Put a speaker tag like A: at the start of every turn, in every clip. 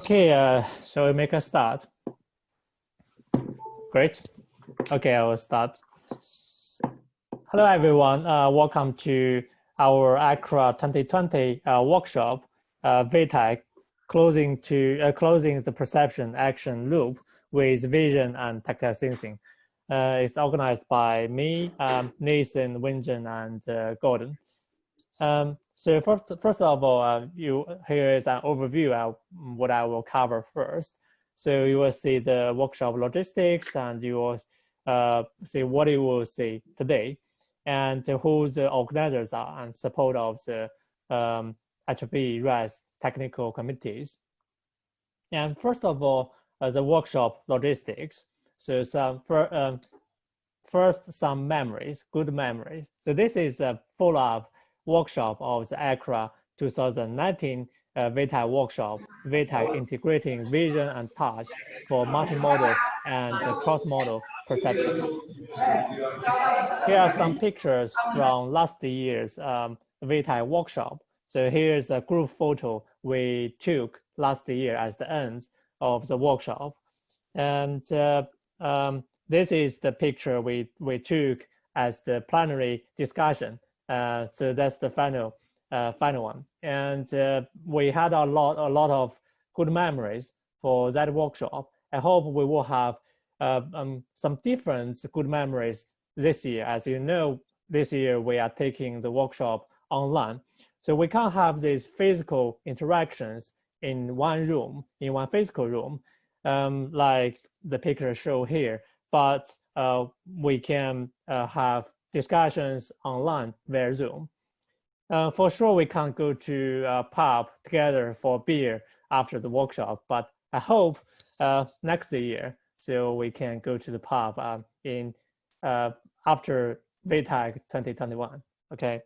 A: Okay, shall we make a start? Great. Okay, I will start. Hello, everyone. Welcome to our ICRA 2020 workshop, ViTac, closing the perception action loop with vision and tactile sensing. It's organized by me, Nathan, Wenjin, and Gordon. So first of all, here is an overview of what I will cover first. So you will see the workshop logistics, and you will see what you will see today, and who the organizers are and support of the ICRA RAS technical committees. And first of all, the workshop logistics. So first some memories, good memories. So this is a follow-up workshop of the ICRA 2019 ViTac workshop, ViTac integrating vision and touch for multimodal and cross-modal perception. Here are some pictures from last year's ViTac workshop. So here's a group photo we took last year as the end of the workshop. And this is the picture we took as the plenary discussion. So that's the final one. And we had a lot of good memories for that workshop. I hope we will have some different good memories this year. As you know, this year we are taking the workshop online. So we can't have these physical interactions in one room, in one physical room, like the picture show here, but we can have discussions online via Zoom. For sure, we can't go to a pub together for beer after the workshop, but I hope next year, so we can go to the pub after ViTac 2021. Okay.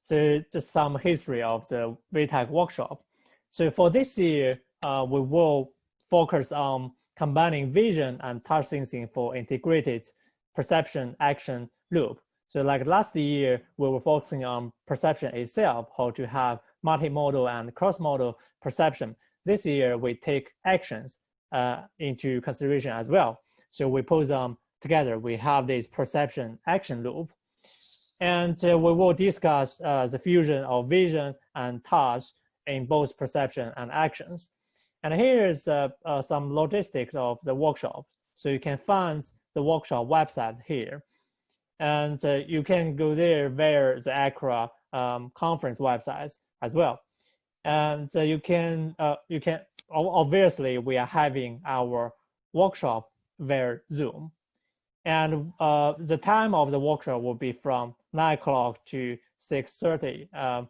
A: So just some history of the ViTac workshop. So for this year, we will focus on combining vision and touch sensing for integrated perception action loop. So like last year, we were focusing on perception itself, how to have multimodal and cross-modal perception. This year, we take actions into consideration as well. So we put them together. We have this perception action loop. And we will discuss the fusion of vision and touch in both perception and actions. And here is some logistics of the workshop. So you can find the workshop website here. And you can go there via the ICRA conference websites as well. And you can obviously, we are having our workshop via Zoom. And the time of the workshop will be from 9 o'clock to 6:30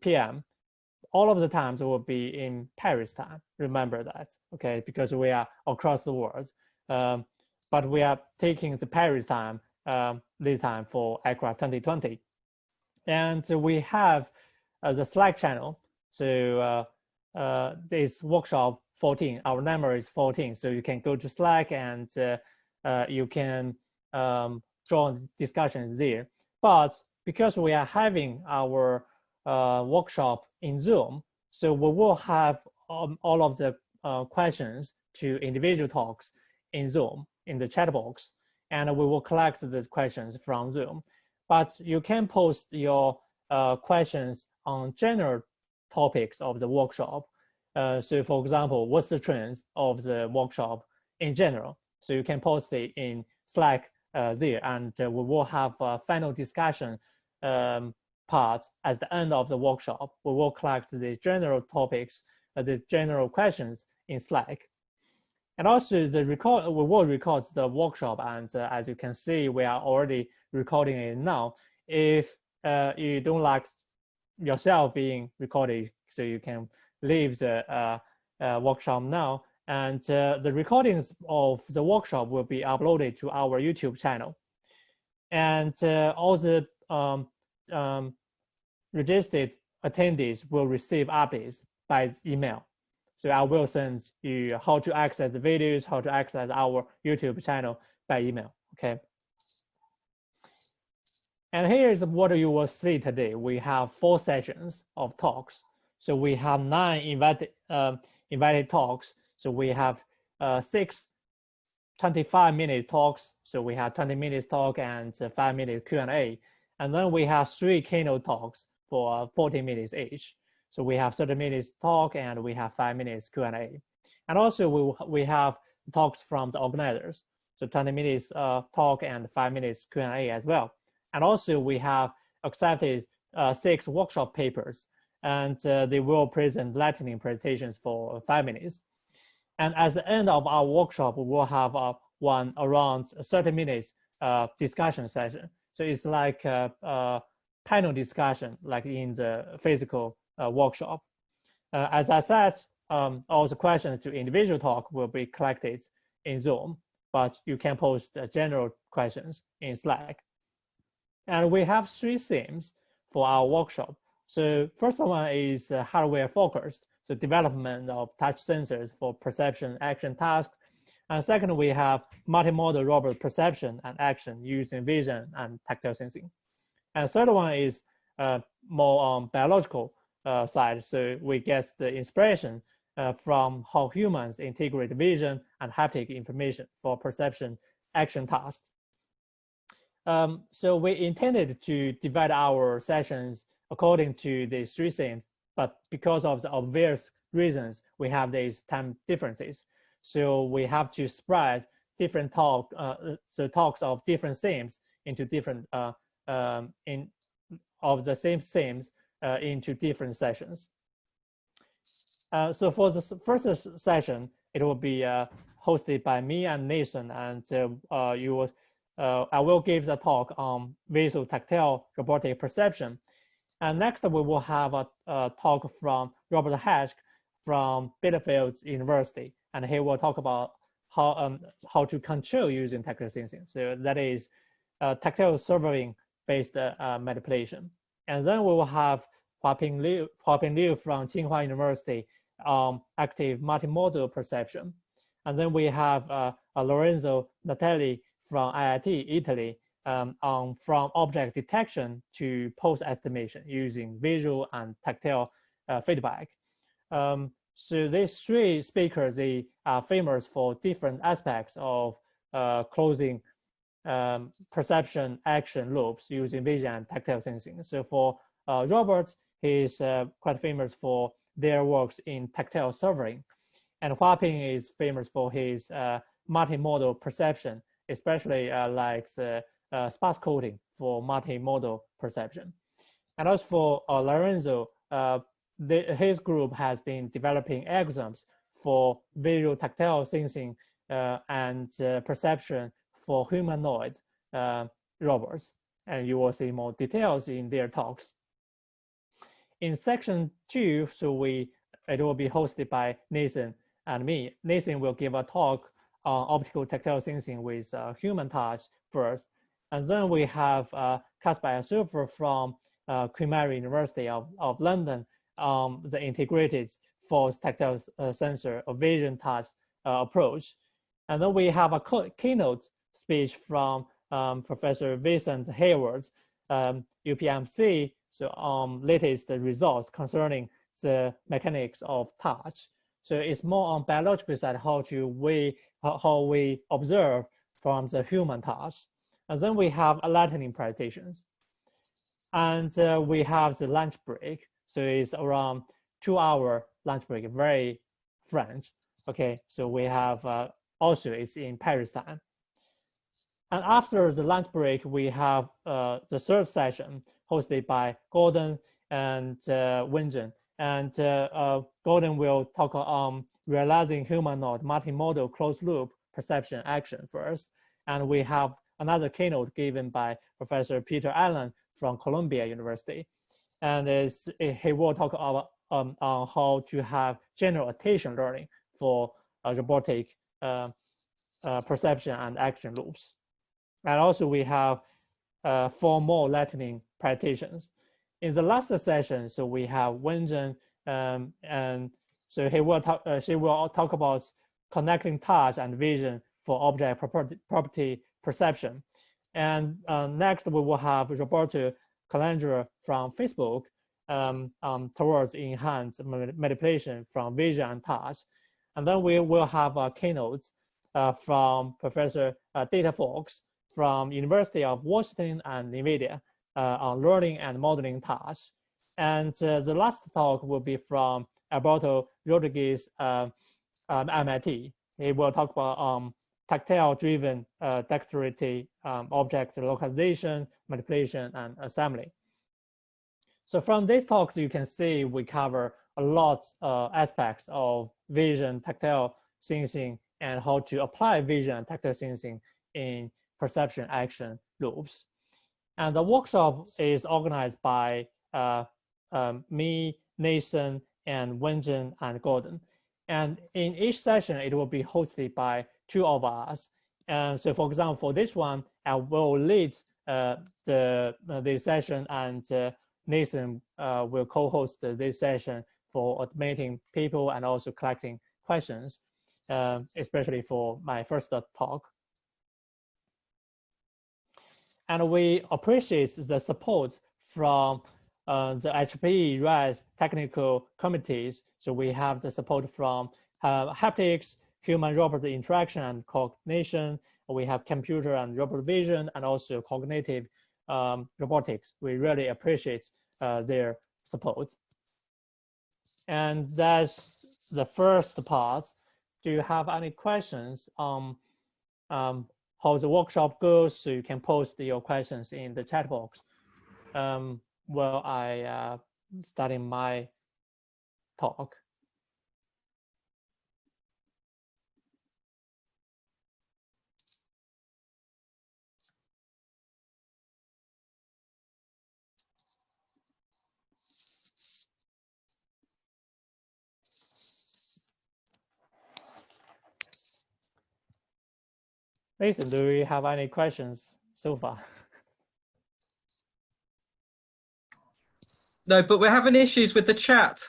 A: p.m. All of the times will be in Paris time. Remember that, okay? Because we are across the world. But we are taking the Paris time this time for ICRA 2020. And we have the Slack channel. So this workshop 14, our number is 14. So you can go to Slack and you can join discussions there. But because we are having our workshop in Zoom, so we will have all of the questions to individual talks in Zoom in the chat box, and we will collect the questions from Zoom. But you can post your questions on general topics of the workshop. So for example, what's the trends of the workshop in general? So you can post it in Slack there, and we will have a final discussion part at the end of the workshop. We will collect the general topics, the general questions in Slack. And also we will record the workshop, and as you can see, we are already recording it now. If you don't like yourself being recorded, so you can leave the workshop now. And the recordings of the workshop will be uploaded to our YouTube channel. And all the registered attendees will receive updates by email. So I will send you how to access the videos, how to access our YouTube channel by email, okay? And here's what you will see today. We have 4 sessions of talks. So we have 9 invited talks. So we have 6 25-minute talks. So we have 20 minutes talk and 5-minute Q&A. And then we have 3 keynote talks for 40 minutes each. So we have 30 minutes talk and we have 5 minutes Q&A. And also we have talks from the organizers. So 20 minutes talk and 5 minutes Q&A as well. And also we have accepted 6 workshop papers, and they will present lightning presentations for 5 minutes. And at the end of our workshop, we will have one around 30 minutes discussion session. So it's like a panel discussion, like in the physical workshop. As I said, all the questions to individual talk will be collected in Zoom, but you can post general questions in Slack. And we have 3 themes for our workshop. So first one is hardware focused, so development of touch sensors for perception, action, tasks. And second, we have multi-modal robot perception and action using vision and tactile sensing. And third one is more on biological side. So we get the inspiration from how humans integrate vision and haptic information for perception, action, tasks. So we intended to divide our sessions according to these 3 themes, but because of the obvious reasons, we have these time differences. So we have to spread different talks of different themes into different of the same themes into different sessions. So for the first session, it will be hosted by me and Nathan, and I will give the talk on Visuo-Tactile robotic perception. And next, we will have a talk from Robert Haschke from Bielefeld University, and he will talk about how to control using tactile sensing. So that is tactile-servoing based manipulation. And then we will have Huaping Liu from Tsinghua University on active multimodal perception. And then we have Lorenzo Natale from IIT Italy from object detection to pose estimation using visual and tactile feedback. So these 3 speakers, they are famous for different aspects of closing perception action loops using vision and tactile sensing. So for Robert, he's quite famous for their works in tactile-servoing. And Huaping is famous for his multi-modal perception, especially like the sparse coding for multi-modal perception. And also for Lorenzo, his group has been developing algorithms for visual tactile sensing and perception for humanoid robots. And you will see more details in their talks. In section 2, it will be hosted by Nathan and me. Nathan will give a talk on optical tactile sensing with human touch first. And then we have Kasper Sulfer from Queen Mary University of London, the integrated force tactile sensor of vision touch approach. And then we have a keynote speech from Professor Vincent Hayward, UPMC, so latest results concerning the mechanics of touch. So it's more on biological side, how we observe from the human touch. And then we have lightning presentations. And we have the lunch break. So it's around 2-hour lunch break, very French. Okay, so we have also it's in Paris time. And after the lunch break, we have the 3rd session hosted by Gordon and Wenjun. And Gordon will talk on realizing humanoid multimodal closed loop perception action first. And we have another keynote given by Professor Peter Allen from Columbia University. And he will talk about on how to have general attention learning for robotic perception and action loops. And also we have 4 more lightning presentations. In the last session, so we have Wenjun, and so she will talk about connecting touch and vision for object property perception. And next we will have Roberto Calandra from Facebook, towards enhanced manipulation from vision and touch. And then we will have a keynote from Professor Data Fox from University of Washington and NVIDIA on learning and modeling touch. And the last talk will be from Alberto Rodriguez, MIT. He will talk about tactile-driven dexterity, object localization, manipulation, and assembly. So from these talks, you can see we cover a lot aspects of vision, tactile sensing, and how to apply vision and tactile sensing in perception action loops. And the workshop is organized by me, Nathan, and Wenjin and Gordon. And in each session, it will be hosted by two of us. And so, for example, for this one, I will lead the session, and Nathan will co-host this session for automating people and also collecting questions, especially for my first talk. And we appreciate the support from the HPE RISE technical committees. So we have the support from haptics, human-robot interaction and coordination. We have computer and robot vision, and also cognitive robotics. We really appreciate their support. And that's the first part. Do you have any questions on how the workshop goes? So you can post your questions in the chat box. Well, I starting my talk. Listen, do we have any questions so far?
B: No, but we're having issues with the chat.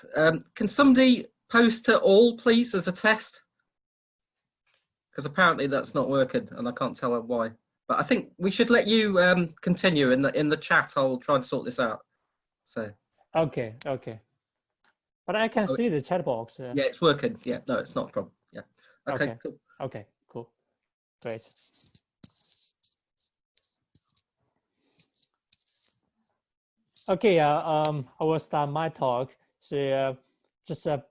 B: Can somebody post to all, please, as a test? Because apparently that's not working, and I can't tell why. But I think we should let you continue in the chat. I'll try and sort this out. So.
A: Okay. But I can see the chat box.
B: Yeah, it's working. Yeah, no, it's not a problem. Yeah. Okay. Cool.
A: Okay. Cool. Great. Okay, I will start my talk. So just a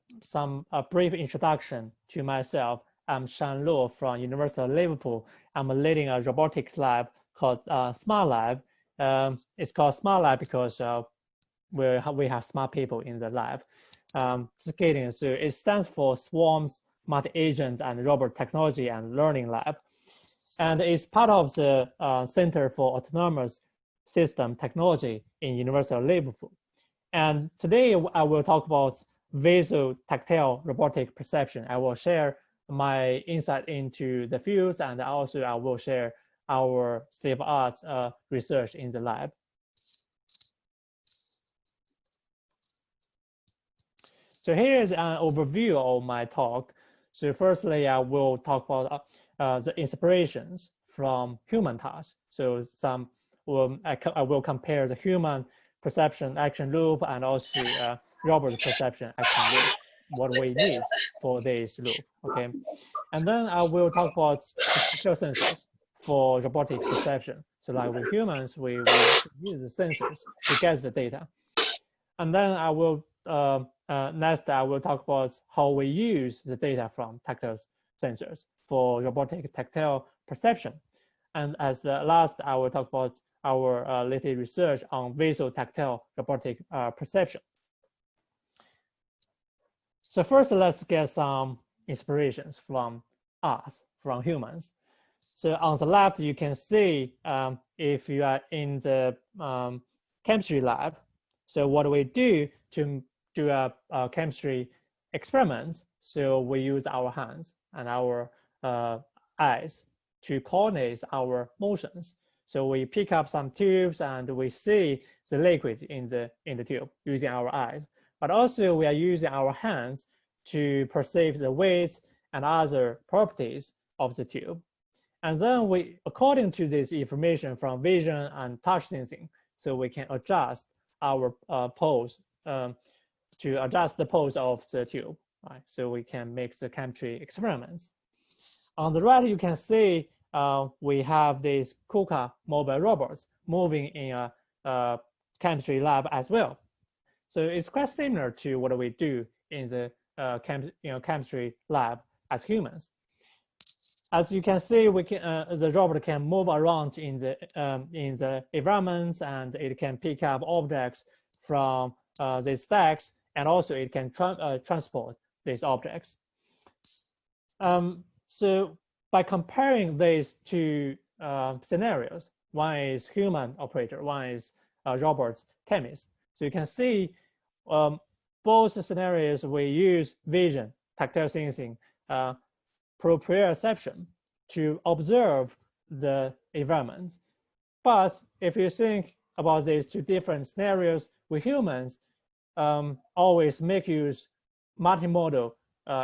A: brief introduction to myself. I'm Shan from University of Liverpool. I'm leading a robotics lab called Smart Lab. It's called Smart Lab because we have smart people in the lab. Just kidding. So it stands for Swarms, Multi-Agent, and Robot Technology and Learning Lab. And it's part of the Center for Autonomous System Technology in University of Liverpool. And today I will talk about Visuo-Tactile robotic perception. I will share my insight into the fields, and also I will share our state-of-the-art research in the lab. So here is an overview of my talk. So firstly, I will talk about the inspirations from human tasks. So I will compare the human perception action loop and also robot perception action loop, what we need for this loop, okay? And then I will talk about tactile sensors for robotic perception. So like with humans, we use the sensors to get the data. And then I will, next I will talk about how we use the data from tactile sensors for robotic tactile perception. And as the last, I will talk about our latest research on Visuo-Tactile robotic perception. So first, let's get some inspirations from us, from humans. So on the left, you can see if you are in the chemistry lab. So what we do to do a chemistry experiment, so we use our hands and our eyes to coordinate our motions. So we pick up some tubes and we see the liquid in the tube using our eyes. But also we are using our hands to perceive the weight and other properties of the tube. And then we, according to this information from vision and touch sensing, so we can adjust our pose to adjust the pose of the tube, right? So we can make the chemistry experiments. On the right, you can see we have these KUKA mobile robots moving in a chemistry lab as well. So it's quite similar to what we do in the chemistry lab as humans. As you can see, we can the robot can move around in the environments, and it can pick up objects from the stacks, and also it can transport these objects. So by comparing these two scenarios, one is human operator, one is robot chemist. So you can see both scenarios we use vision, tactile sensing, proprioception to observe the environment. But if you think about these two different scenarios, we humans always make use multimodal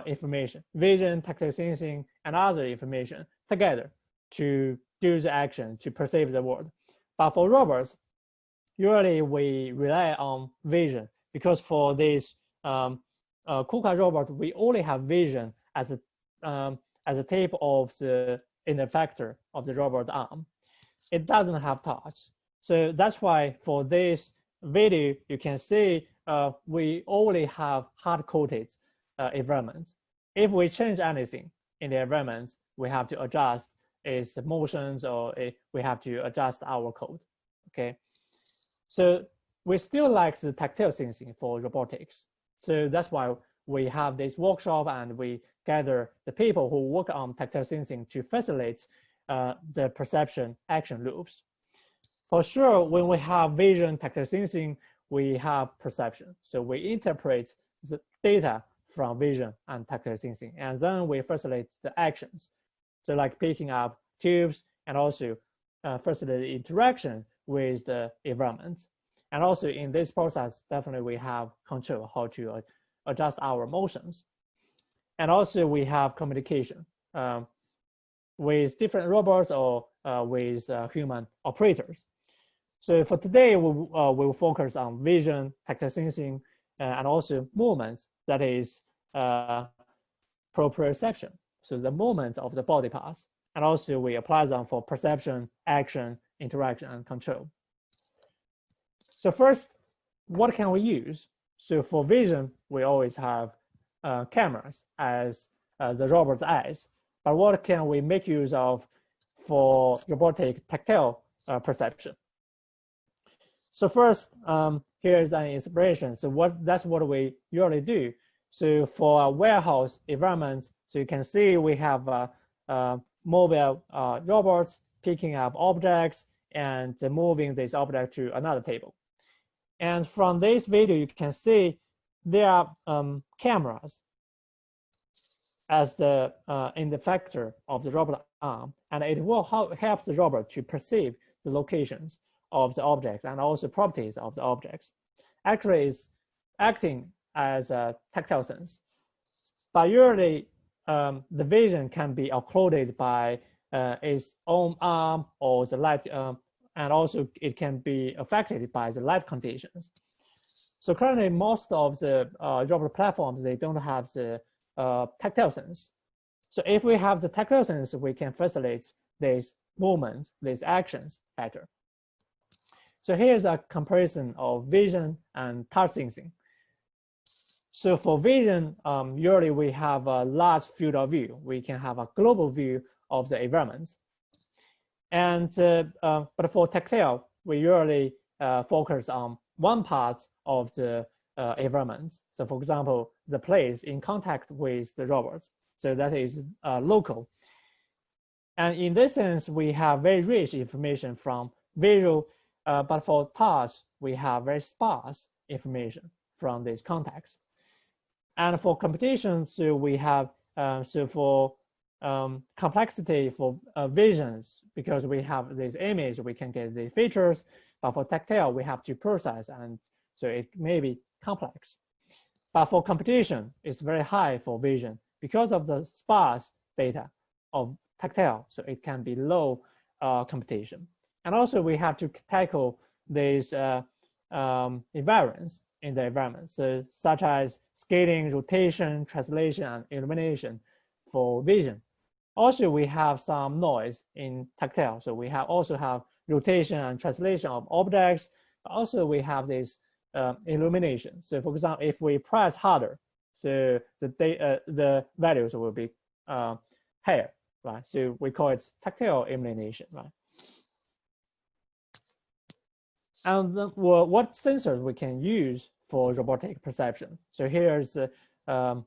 A: information, vision, tactile sensing, and other information together to do the action, to perceive the world. But for robots, usually we rely on vision, because for this KUKA robot, we only have vision as a tip of the inner factor of the robot arm. It doesn't have touch. So that's why for this video, you can see we only have hard-coded environments. If we change anything in the environment, we have to adjust its motions, or we have to adjust our code, okay? So we still like the tactile sensing for robotics. So that's why we have this workshop, and we gather the people who work on tactile sensing to facilitate the perception action loops. For sure, when we have vision, tactile sensing, we have perception. So we interpret the data from vision and tactile sensing, and then we facilitate the actions. So like picking up tubes, and also facilitate the interaction with the environment. And also in this process, definitely we have control how to adjust our motions. And also we have communication with different robots, or with human operators. So for today, we will focus on vision, tactile sensing, and also movements, that is proprioception, so the movement of the body parts. And also we apply them for perception, action, interaction, and control. So first, what can we use? So for vision, we always have cameras as the robot's eyes. But what can we make use of for robotic tactile perception? So first, here's an inspiration. So that's what we usually do. So for a warehouse environment, so you can see we have mobile robots picking up objects and moving this object to another table. And from this video, you can see there are cameras as the in the factor of the robot arm, and it will help the robot to perceive the locations of the objects and also properties of the objects. Actually, it's acting as a tactile sense. But usually, the vision can be occluded by its own arm or the light, and also it can be affected by the light conditions. So currently, most of the robot platforms, they don't have the tactile sense. So if we have the tactile sense, we can facilitate these movements, these actions better. So here's a comparison of vision and touch sensing. So for vision, usually we have a large field of view. We can have a global view of the environment. And but for tactile, we usually focus on one part of the environment. So for example, the place in contact with the robots. So that is local. And in this sense, we have very rich information from visual, but for touch, we have very sparse information from this context. And for computation, so we have, so for complexity for visions, because we have this image, we can get the features, but for tactile, we have to process, and so it may be complex. But for computation, it's very high for vision because of the sparse data of tactile, so it can be low computation. And also we have to tackle these invariance in the environment, so such as scaling, rotation, translation, and illumination for vision. Also, we have some noise in tactile. So we also have rotation and translation of objects. Also, we have this illumination. So for example, if we press harder, so the values will be higher, right? So we call it tactile illumination, right? And what sensors we can use for robotic perception? So here's a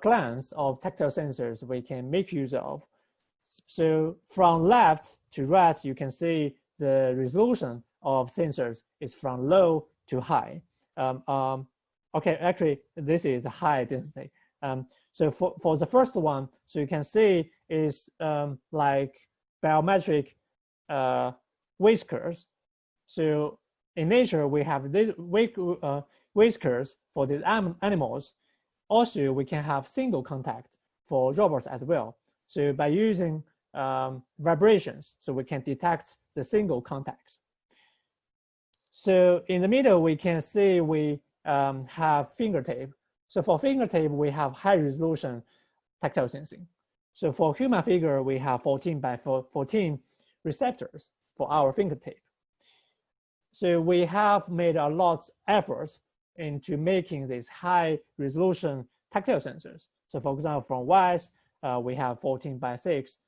A: glance of tactile sensors we can make use of. So from left to right, you can see the resolution of sensors is from low to high. Okay, actually, this is high density. So for the first one, so you can see is like biometric whiskers. So in nature, we have these whiskers for these animals. Also, we can have single contact for robots as well. So by using vibrations, so we can detect the single contacts. So in the middle, we can see we have fingertip. So for fingertip, we have high resolution tactile sensing. So for human figure, we have 14 by 14 receptors for our fingertip. So we have made a lot of efforts into making these high resolution tactile sensors. So for example, from WISE, we have 14 by 6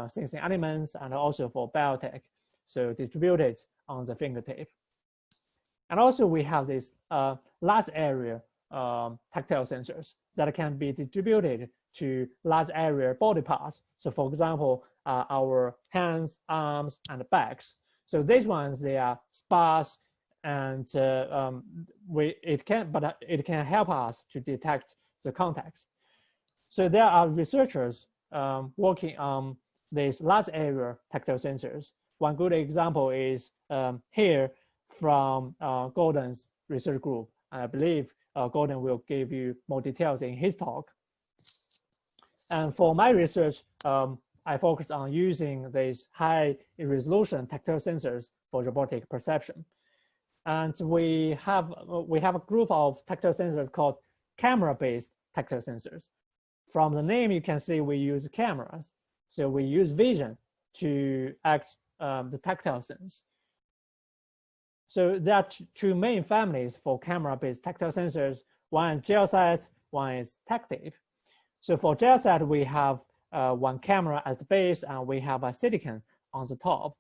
A: sensing elements, and also for Biotech, so distributed on the fingertip. And also we have this large area tactile sensors that can be distributed to large area body parts. So for example, our hands, arms, and backs. So these ones, they are sparse, and it can help us to detect the contacts. So there are researchers working on these large area tactile sensors. One good example is here from Gordon's research group. I believe Gordon will give you more details in his talk. And for my research, I focus on using these high resolution tactile sensors for robotic perception. And we have a group of tactile sensors called camera-based tactile sensors. From the name, you can see we use cameras. So we use vision to act the tactile sense. So there are two main families for camera-based tactile sensors. One is gel set, one is tactile. So for gel set, we have one camera at the base, and we have a silicon on the top.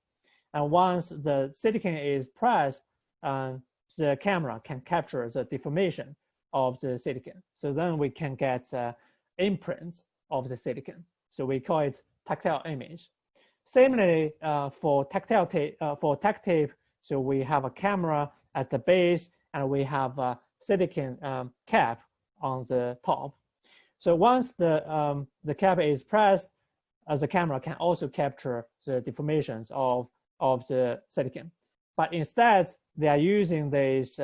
A: And once the silicon is pressed, the camera can capture the deformation of the silicon. So then we can get imprints of the silicon. So we call it tactile image. Similarly, for tactile tape, so we have a camera at the base, and we have a silicon cap on the top. So once the cap is pressed, the camera can also capture the deformations of the silicon. But instead, they are using these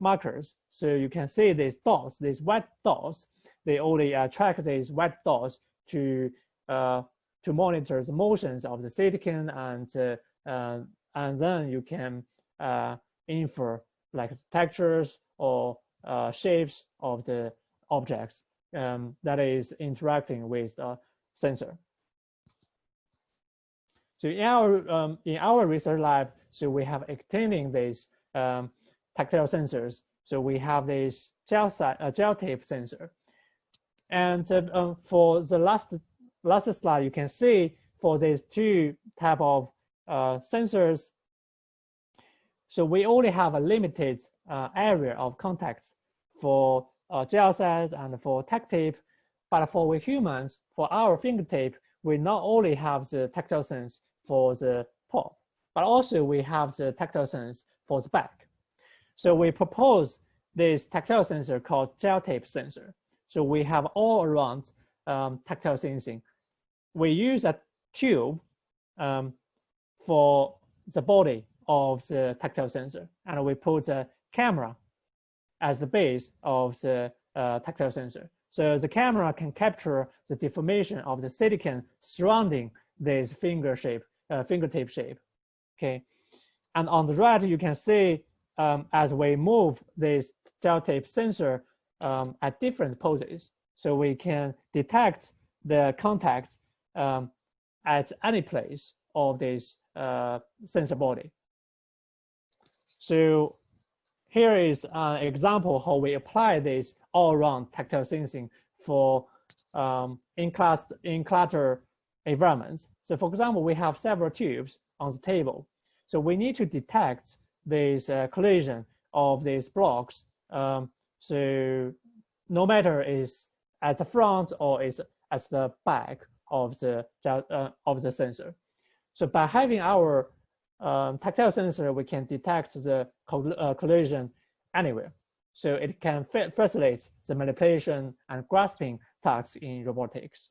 A: markers. So you can see these dots, these white dots. They only track these white dots to monitor the motions of the silicon, and then you can infer like textures or shapes of the objects that is interacting with the sensor. So in our research lab, so we have extending these tactile sensors. So we have this gel tape sensor, and for the last slide, you can see for these two type of sensors. So we only have a limited area of contacts for gel cells and for tac tape, but for humans, for our fingertip, we not only have the tactile sense for the top, but also we have the tactile sense for the back. So we propose this tactile sensor called gel tape sensor. So we have all around tactile sensing. We use a tube for the body of the tactile sensor, and we put a camera as the base of the tactile sensor. So the camera can capture the deformation of the silicon surrounding this fingertip shape. Okay, and on the right you can see as we move this gel tape sensor at different poses. So we can detect the contact at any place of this sensor body. So here is an example how we apply this all-around tactile sensing for in clutter environments. So for example, we have several tubes on the table. So we need to detect this collision of these blocks. So no matter is at the front or is at the back of the sensor. So by having our tactile sensor, we can detect the collision anywhere. So it can facilitate the manipulation and grasping tasks in robotics.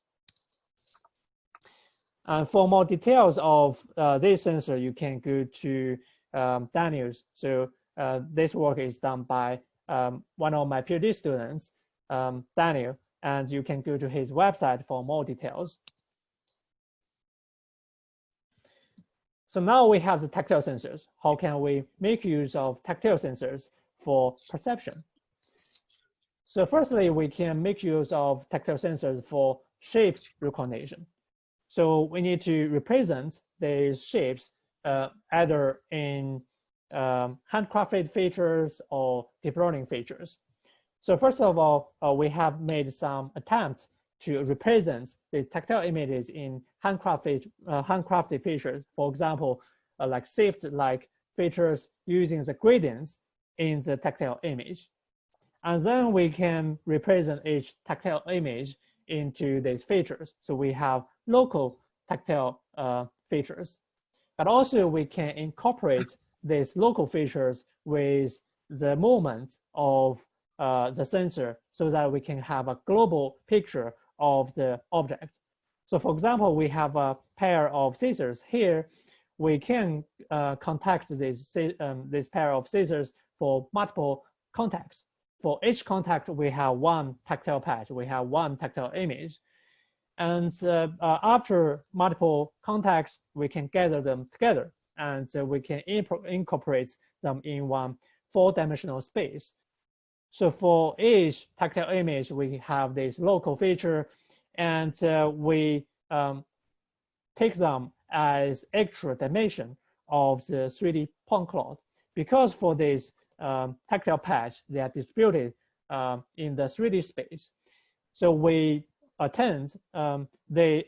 A: And for more details of this sensor, you can go to Daniel's. So this work is done by one of my PhD students, Daniel, and you can go to his website for more details. So now we have the tactile sensors. How can we make use of tactile sensors for perception? So firstly, we can make use of tactile sensors for shape recognition. So we need to represent these shapes either in handcrafted features or deep learning features. So first of all, we have made some attempts to represent the tactile images in handcrafted features. For example, like shift-like features using the gradients in the tactile image. And then we can represent each tactile image into these features. So we have local tactile features. But also we can incorporate these local features with the movement of the sensor so that we can have a global picture of the object. So for example, we have a pair of scissors here. We can contact this pair of scissors for multiple contacts. For each contact, we have one tactile patch, we have one tactile image. And after multiple contacts, we can gather them together and we can incorporate them in one 4-dimensional space. So for each tactile image, we have this local feature, and we take them as extra dimension of the 3D point cloud. Because for this tactile patch, they are distributed in the 3D space. So we attend the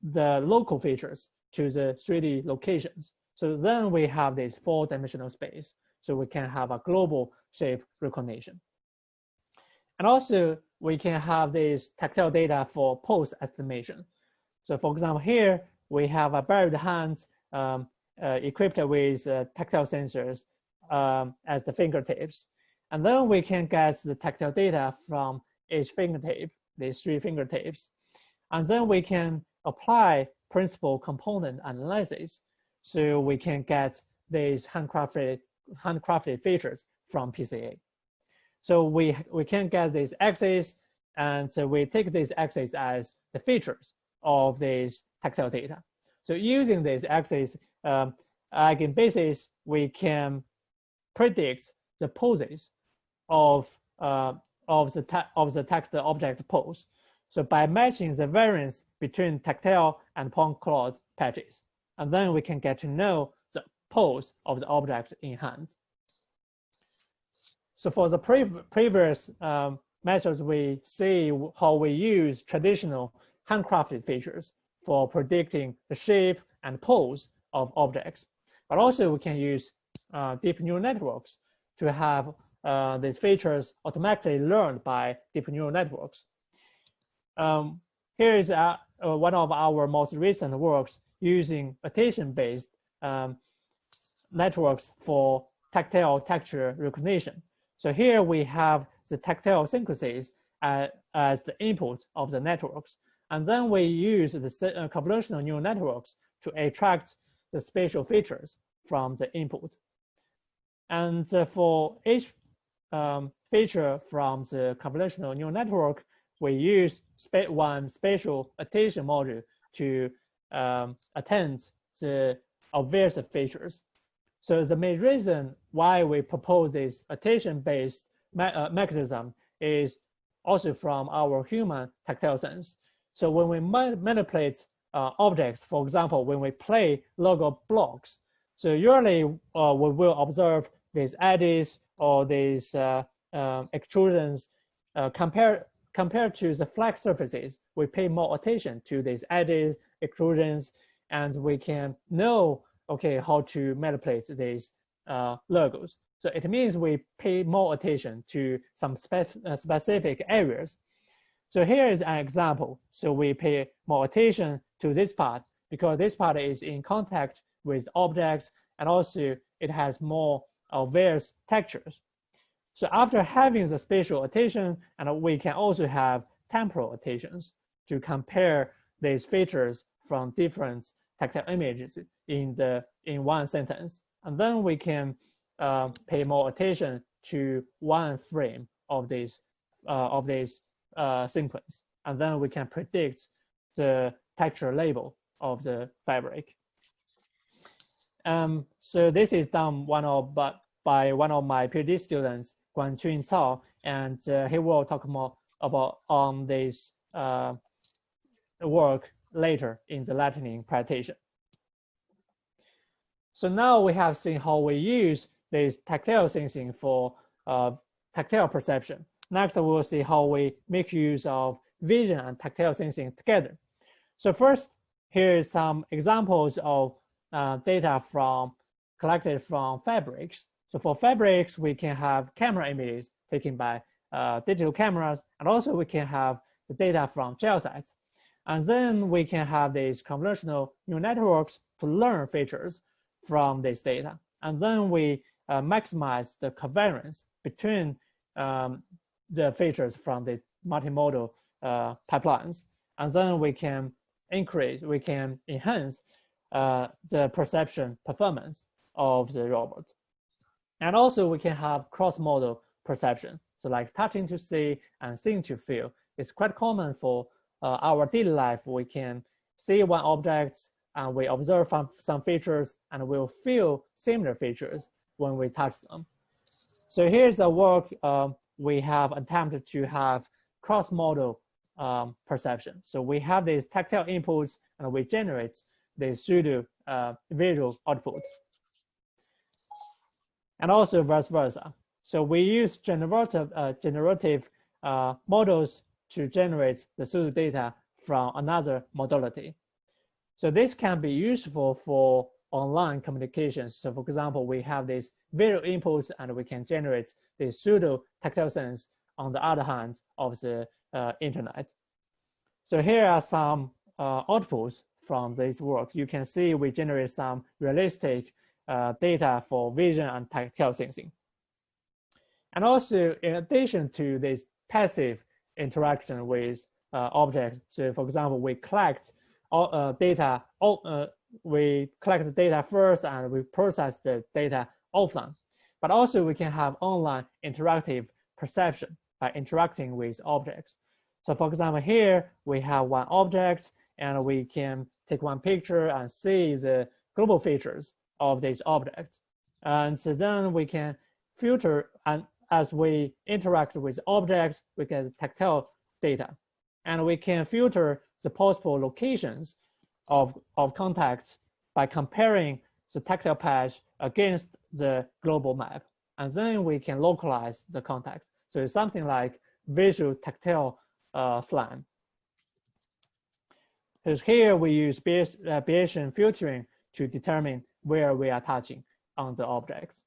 A: local features to the 3D locations. So then we have this 4-dimensional space. So we can have a global shape recognition. And also, we can have this tactile data for pose estimation. So for example, here, we have a buried hands equipped with tactile sensors as the fingertips. And then we can get the tactile data from each fingertip, these 3 fingertips. And then we can apply principal component analysis. So we can get these handcrafted features from PCA. So we can get these axes, and so we take these axes as the features of this tactile data. So using these axes, again, basis, we can predict the poses of the tactile object pose. So by matching the variance between tactile and point cloud patches, and then we can get to know the pose of the object in hand. So for the previous methods, we see how we use traditional handcrafted features for predicting the shape and pose of objects. But also we can use deep neural networks to have these features automatically learned by deep neural networks. Here is one of our most recent works using attention-based networks for tactile texture recognition. So here we have the tactile synthesis as the input of the networks. And then we use the convolutional neural networks to extract the spatial features from the input. And for each feature from the convolutional neural network, we use one spatial attention module to attend the obvious features. So the main reason why we propose this attention-based mechanism is also from our human tactile sense. So when we manipulate objects, for example, when we play Lego blocks, so usually we will observe these edges or these extrusions compared to the flat surfaces. We pay more attention to these edges, extrusions, and we can know, okay, how to manipulate these Legos. So it means we pay more attention to some specific areas. So here is an example. So we pay more attention to this part because this part is in contact with objects, and also it has more various textures. So after having the spatial attention, and we can also have temporal attentions to compare these features from different tactile images in one sentence. And then we can pay more attention to one frame of this sequence, and then we can predict the texture label of the fabric. So this is done by one of my PhD students, Guanjun Cao, and he will talk more about this work later in the Lightning presentation. So now we have seen how we use this tactile sensing for tactile perception. Next, we will see how we make use of vision and tactile sensing together. So first, here is some examples of data collected from fabrics. So for fabrics, we can have camera images taken by digital cameras, and also we can have the data from gel sets. And then we can have these convolutional neural networks to learn features from this data. And then we maximize the covariance between the features from the multimodal pipelines. And then we can enhance the perception performance of the robot. And also we can have cross-modal perception. So like touching to see and seeing to feel. It's quite common for our daily life. We can see one object and we observe some features and we'll feel similar features when we touch them. So here's a work we have attempted to have cross-modal perception. So we have these tactile inputs and we generate the pseudo visual output. And also vice versa. So we use generative models to generate the pseudo data from another modality. So this can be useful for online communications. So for example, we have these visual inputs and we can generate the pseudo tactile sense on the other hand of the internet. So here are some outputs from this work. You can see we generate some realistic data for vision and tactile sensing. And also, in addition to this passive interaction with objects, so for example, we collect data. We collect the data first and we process the data offline. But also we can have online interactive perception by interacting with objects. So for example, here we have one object and we can take one picture and see the global features of this object. And so then we can filter, and as we interact with objects, we get tactile data. And we can filter the possible locations of contacts by comparing the tactile patch against the global map. And then we can localize the contact. So it's something like Visuo-Tactile SLAM. Because here we use Bayesian filtering to determine where we are touching on the objects.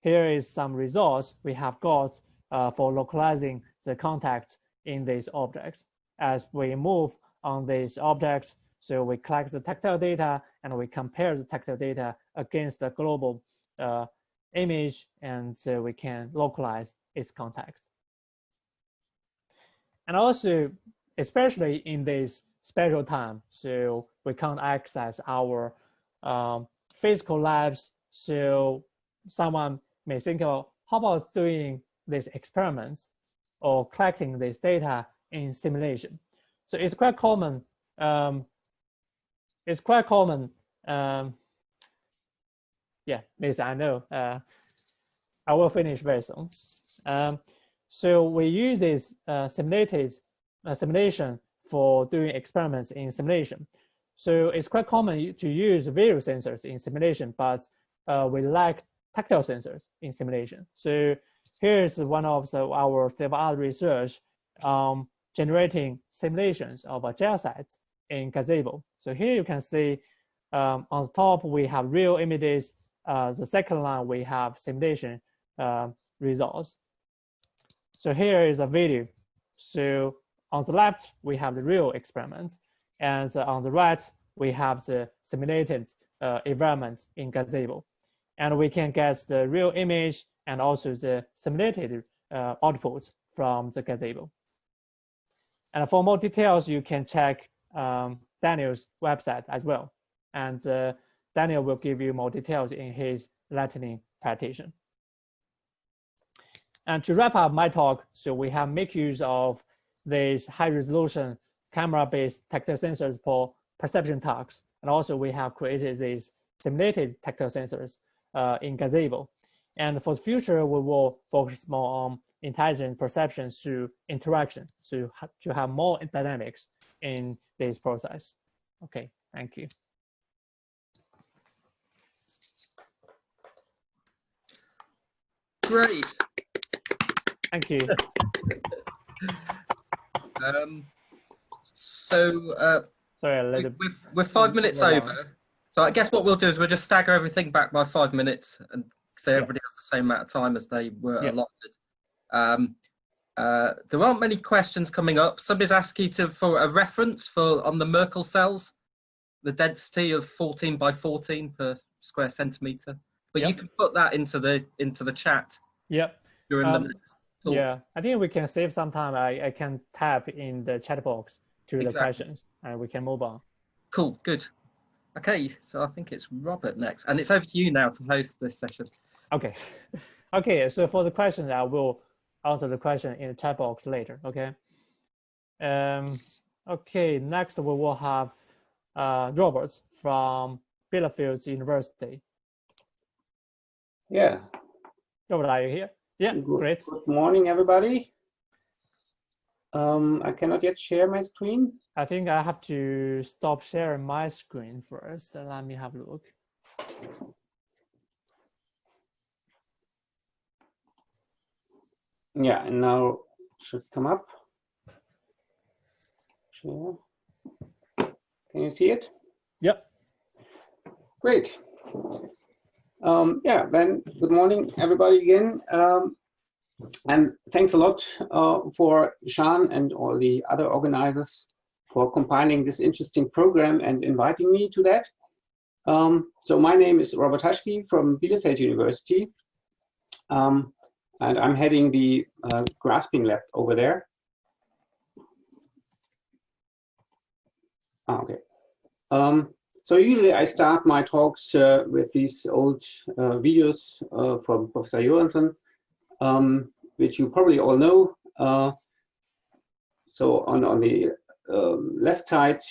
A: Here is some results we have got for localizing the contact in these objects. As we move on these objects, so we collect the tactile data and we compare the tactile data against the global image, and so we can localize its contact. And also, especially in this spatial time, so we can't access our physical labs, so someone may think of how about doing these experiments or collecting this data in simulation. So it's quite common. Yeah, this I know. I will finish very soon. So we use this simulation for doing experiments in simulation. So it's quite common to use video sensors in simulation, but we lack tactile sensors in simulation. So here's one of our state-of-the-art research generating simulations of a gel set in gazebo. So here you can see on the top we have real images. The second line we have simulation results. So here is a video. So on the left we have the real experiment, and on the right we have the simulated environment in gazebo. And we can get the real image and also the simulated output from the gazebo. And for more details, you can check Daniel's website as well. And Daniel will give you more details in his lightning presentation. And to wrap up my talk, so we have make use of these high-resolution camera-based tactile sensors for perception tasks. And also we have created these simulated tactile sensors in gazebo. And for the future, we will focus more on intelligent perception through interaction, so to have more dynamics in this process. Okay, thank you.
B: Great.
A: Thank you. Sorry, a little
B: we're 5 minutes over. So I guess what we'll do is we'll just stagger everything back by 5 minutes and say everybody has the same amount of time as they were allotted. There aren't many questions coming up. Somebody's asked you for a reference on the Merkel cells, the density of 14 by 14 per square centimeter. But you can put that into the chat.
A: Yep.
B: During the next talk.
A: Yeah, I think we can save some time. I can tap in the chat box to the questions, and we can move on.
B: Cool. Good. Okay, so I think it's Robert next, and it's over to you now to host this session.
A: Okay. Okay, so for the questions, I will answer the question in the chat box later, okay? Okay, next we will have Robert from Bielefeld University.
C: Yeah.
A: Robert, are you here? Yeah, great.
C: Good morning, everybody. I cannot yet share my screen.
A: I think I have to stop sharing my screen first. Let me have a look.
C: Yeah, and now should come up. Share. Can you see it?
A: Yep.
C: Great. Yeah, then good morning, everybody again. And thanks a lot for Shan and all the other organizers for compiling this interesting program and inviting me to that. So my name is Robert Haschke from Bielefeld University. And I'm heading the grasping lab over there. Okay. So usually I start my talks with these old videos from Professor Johansson, which you probably all know. So on the left side,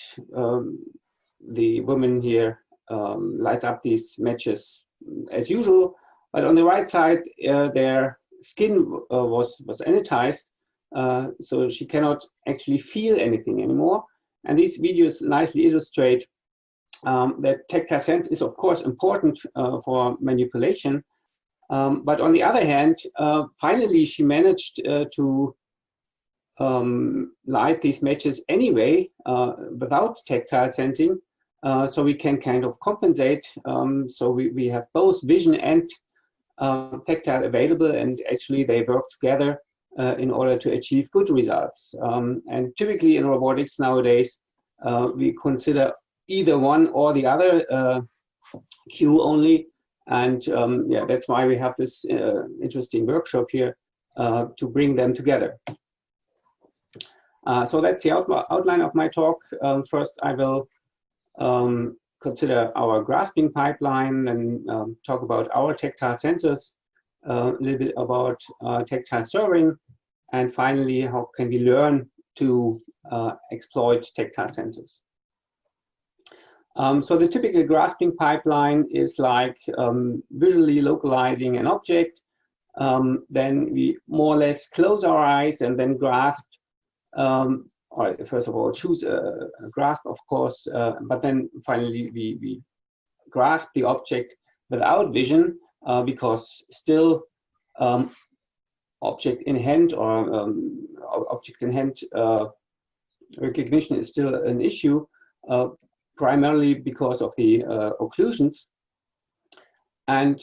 C: the woman here lights up these matches as usual, but on the right side, their skin was anodized, so she cannot actually feel anything anymore. And these videos nicely illustrate that tactile sense is of course important for manipulation, but on the other hand, finally she managed to light these matches anyway without tactile sensing, so we can kind of compensate. So we have both vision and tactile available, and actually they work together in order to achieve good results. And typically in robotics nowadays, we consider either one or the other Q only, and yeah, that's why we have this interesting workshop here to bring them together. So that's the outline of my talk. First, I will consider our grasping pipeline and talk about our tactile sensors, a little bit about tactile-servoing, and finally, how can we learn to exploit tactile sensors. So the typical grasping pipeline is like visually localizing an object, then we more or less close our eyes and then grasp, or first of all choose a grasp, of course, but then finally we grasp the object without vision, because still object in hand or object in hand recognition is still an issue, primarily because of the occlusions. And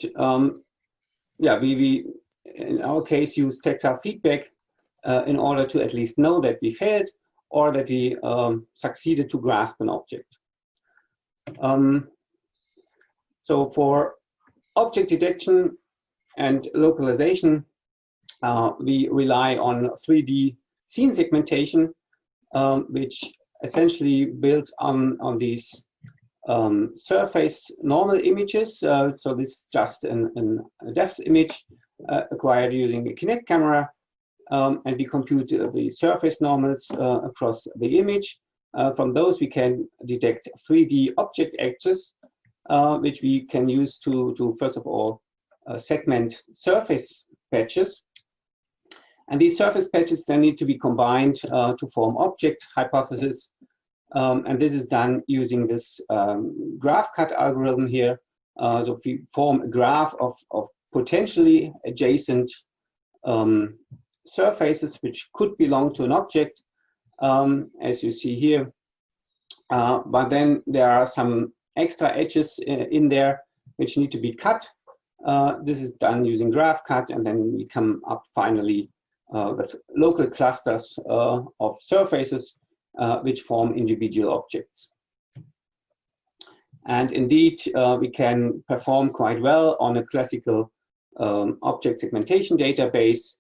C: yeah, we in our case use tactile feedback in order to at least know that we failed or that we succeeded to grasp an object. So for object detection and localization, we rely on 3D scene segmentation, which essentially builds on these surface normal images. So this is just a depth image acquired using a Kinect camera, and we compute the surface normals across the image. From those, we can detect 3D object axes, which we can use to first of all segment surface patches. And these surface patches then need to be combined to form object hypothesis. And this is done using this graph cut algorithm here. So if we form a graph of potentially adjacent surfaces which could belong to an object, as you see here, but then there are some extra edges in there which need to be cut. This is done using graph cut, and then we come up finally with local clusters of surfaces which form individual objects. And indeed, we can perform quite well on a classical object segmentation database,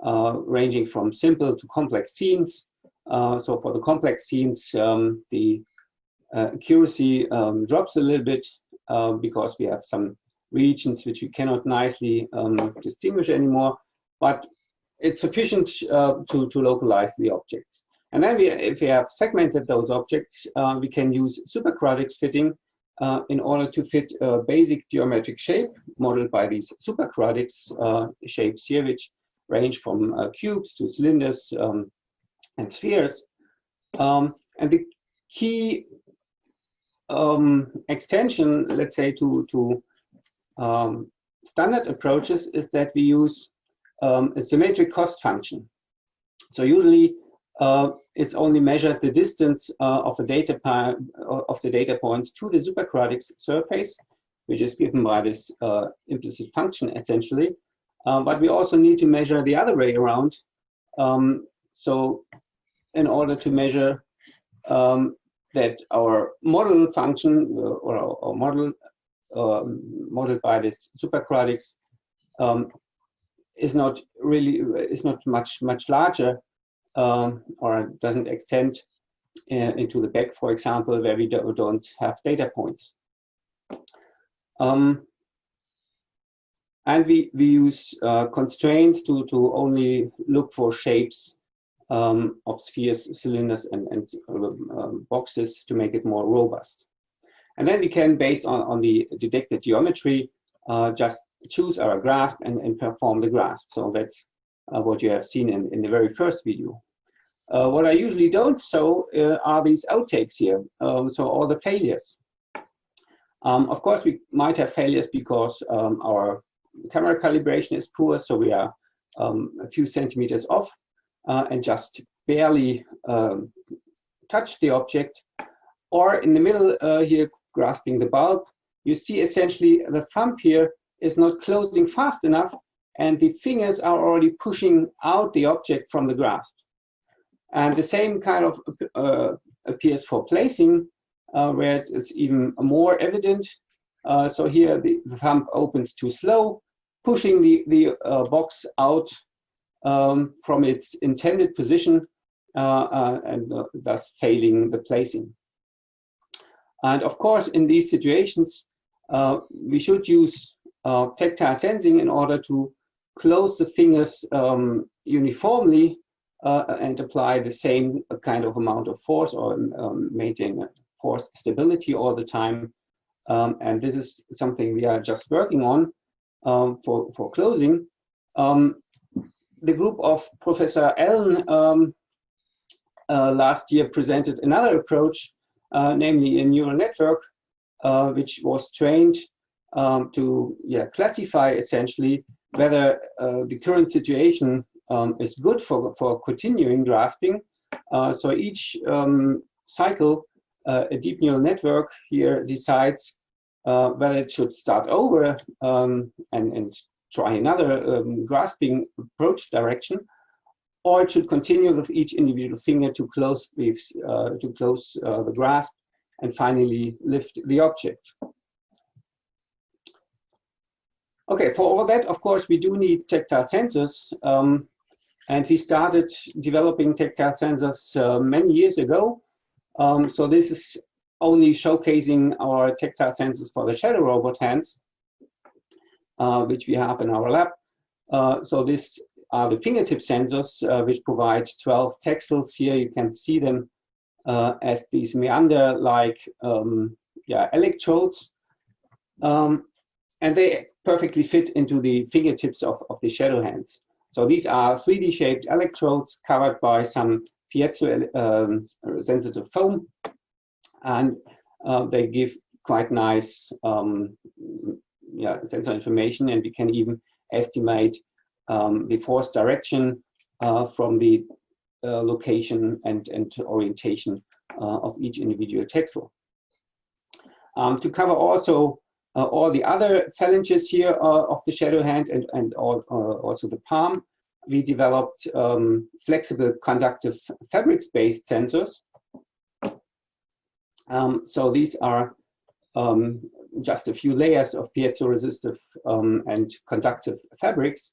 C: ranging from simple to complex scenes. So for the complex scenes, the accuracy drops a little bit because we have some regions which we cannot nicely distinguish anymore, but it's sufficient to localize the objects. And then if we have segmented those objects, we can use superquadratics fitting in order to fit a basic geometric shape modeled by these superquadratics shapes here, which range from cubes to cylinders and spheres. And the key extension, let's say, to standard approaches is that we use a symmetric cost function. So usually it's only measured the distance of the data points to the superquadratics surface, which is given by this implicit function essentially. But we also need to measure the other way around. So in order to measure that our model function or our model modeled by this superquadratics is not much larger, or doesn't extend into the back, for example, where we don't have data points. And we use constraints to only look for shapes of spheres, cylinders, and boxes to make it more robust. And then we can, based on the detected geometry, just choose our grasp and perform the grasp. So that's what you have seen in the very first video. What I usually don't show are these outtakes here, so all the failures. Of course, we might have failures because our camera calibration is poor, so we are a few centimeters off and just barely touch the object. Or in the middle here, grasping the bulb, you see essentially the thumb here is not closing fast enough, and the fingers are already pushing out the object from the grasp. And the same kind of appears for placing, where it's even more evident. So here the thumb opens too slow, pushing the box out from its intended position, and thus failing the placing. And of course, in these situations, we should use tactile sensing in order to close the fingers uniformly and apply the same kind of amount of force, or maintain force stability all the time. And this is something we are just working on for closing. The group of Professor Allen last year presented another approach, namely a neural network, which was trained to classify essentially whether the current situation is good for continuing grasping. So each cycle, a deep neural network here decides whether it should start over and try another grasping approach direction, or it should continue with each individual finger to close the grasp and finally lift the object. Okay, for all that, of course, we do need tactile sensors, and we started developing tactile sensors many years ago. So this is only showcasing our tactile sensors for the shadow robot hands, which we have in our lab. So these are the fingertip sensors, which provide 12 textiles. Here you can see them as these meander-like electrodes. And they perfectly fit into the fingertips of the shadow hands. So these are 3D shaped electrodes covered by some piezo sensitive foam, and they give quite nice sensor information, and we can even estimate the force direction from the location and orientation of each individual textile. To cover also all the other phalanges here of the shadow hand and also the palm, we developed flexible conductive fabrics-based sensors. So these are just a few layers of piezo-resistive and conductive fabrics,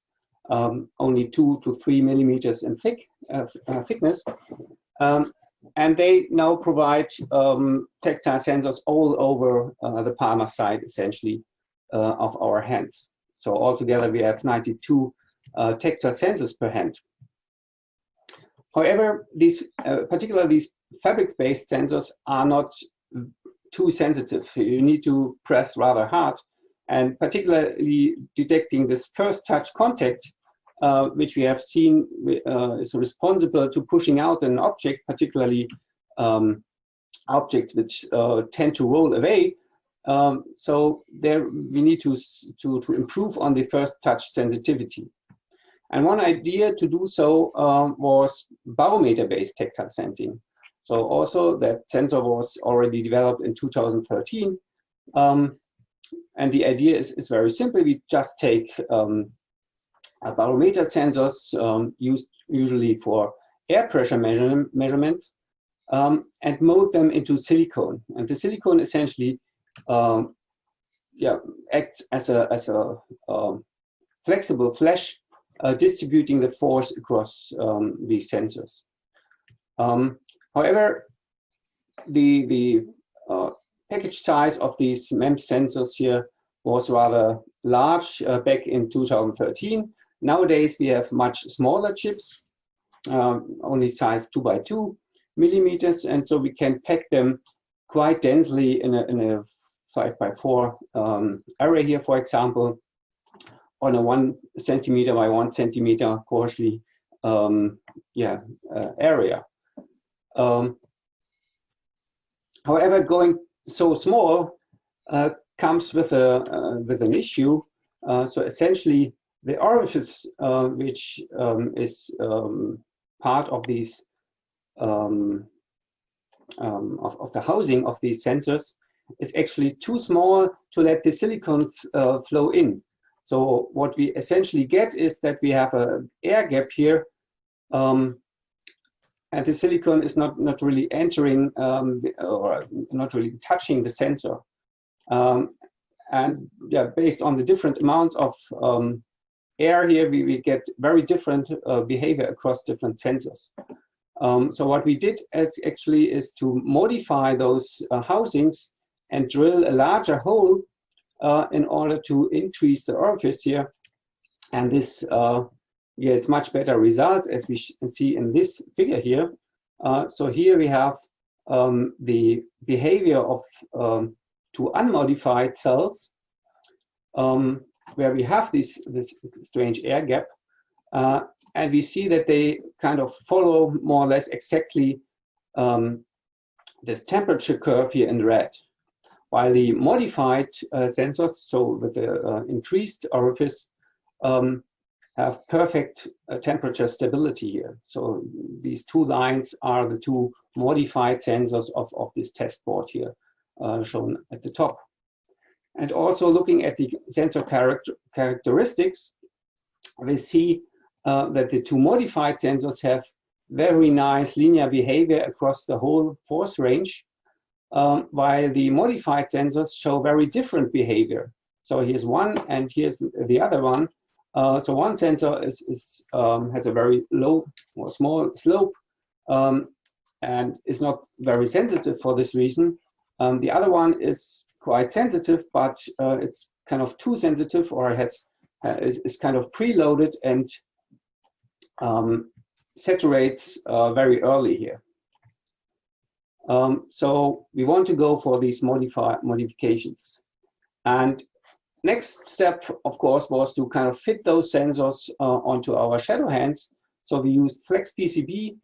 C: only 2 to 3 millimeters in thickness. And they now provide tactile sensors all over the palmar side, essentially, of our hands. So altogether, we have 92 tactile sensors per hand. However, particularly these fabric-based sensors are not too sensitive. You need to press rather hard, and particularly detecting this first touch contact, which we have seen is responsible to pushing out an object, particularly objects which tend to roll away. So there we need to improve on the first touch sensitivity. And one idea to do so was barometer-based tactile sensing. So also that sensor was already developed in 2013. And the idea is very simple. We just take barometer sensors used usually for air pressure measurements and mold them into silicone. And the silicone essentially acts as a flexible flash, distributing the force across these sensors. However, the package size of these MEMS sensors here was rather large back in 2013. Nowadays, we have much smaller chips, only size 2 by 2 millimeters, and so we can pack them quite densely in a 5 by 4 array here, for example, on a 1 centimeter by 1 centimeter coarsely area. However, going so small comes with an issue. So essentially, the orifice, which is part of these of the housing of these sensors, is actually too small to let the silicon flow in. So what we essentially get is that we have an air gap here, and the silicon is not really entering or not really touching the sensor. And based on the different amounts of air here, we get very different behavior across different sensors. So what we did actually is to modify those housings and drill a larger hole in order to increase the orifice here. And this gets much better results, as we can see in this figure here. So here we have the behavior of 2 unmodified cells, where we have this strange air gap. And we see that they kind of follow more or less exactly this temperature curve here in red. While the modified sensors, so with the increased orifice, have perfect temperature stability here. So these two lines are the two modified sensors of this test board here, shown at the top. And also looking at the sensor characteristics, we see that the two modified sensors have very nice linear behavior across the whole force range, while the modified sensors show very different behavior. So here's one and here's the other one. So one sensor has a very low or small slope and is not very sensitive for this reason. The other one is quite sensitive, but it's kind of too sensitive, or is kind of preloaded and saturates very early here. So we want to go for these modifications. And next step, of course, was to kind of fit those sensors onto our shadow hands. So we used flex PCB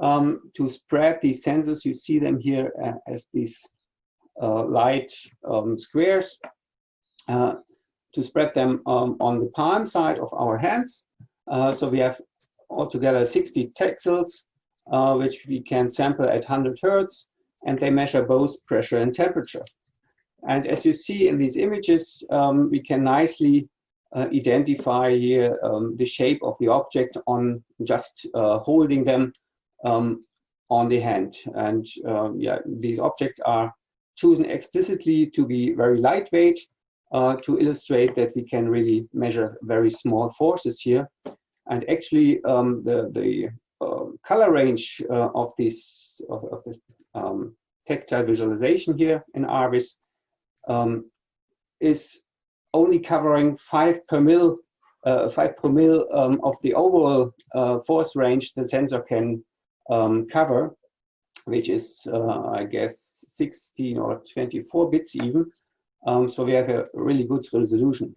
C: to spread these sensors. You see them here as these light squares, to spread them on the palm side of our hands. So we have altogether 60 texels, which we can sample at 100 Hertz, and they measure both pressure and temperature. And as you see in these images, we can nicely identify here the shape of the object on just holding them on the hand. And yeah, these objects are chosen explicitly to be very lightweight, to illustrate that we can really measure very small forces here. And actually, the color range of this tactile visualization here in ARVIS is only covering 5 per mil of the overall force range the sensor can cover, which is, I guess, 16 or 24 bits even. So we have a really good resolution.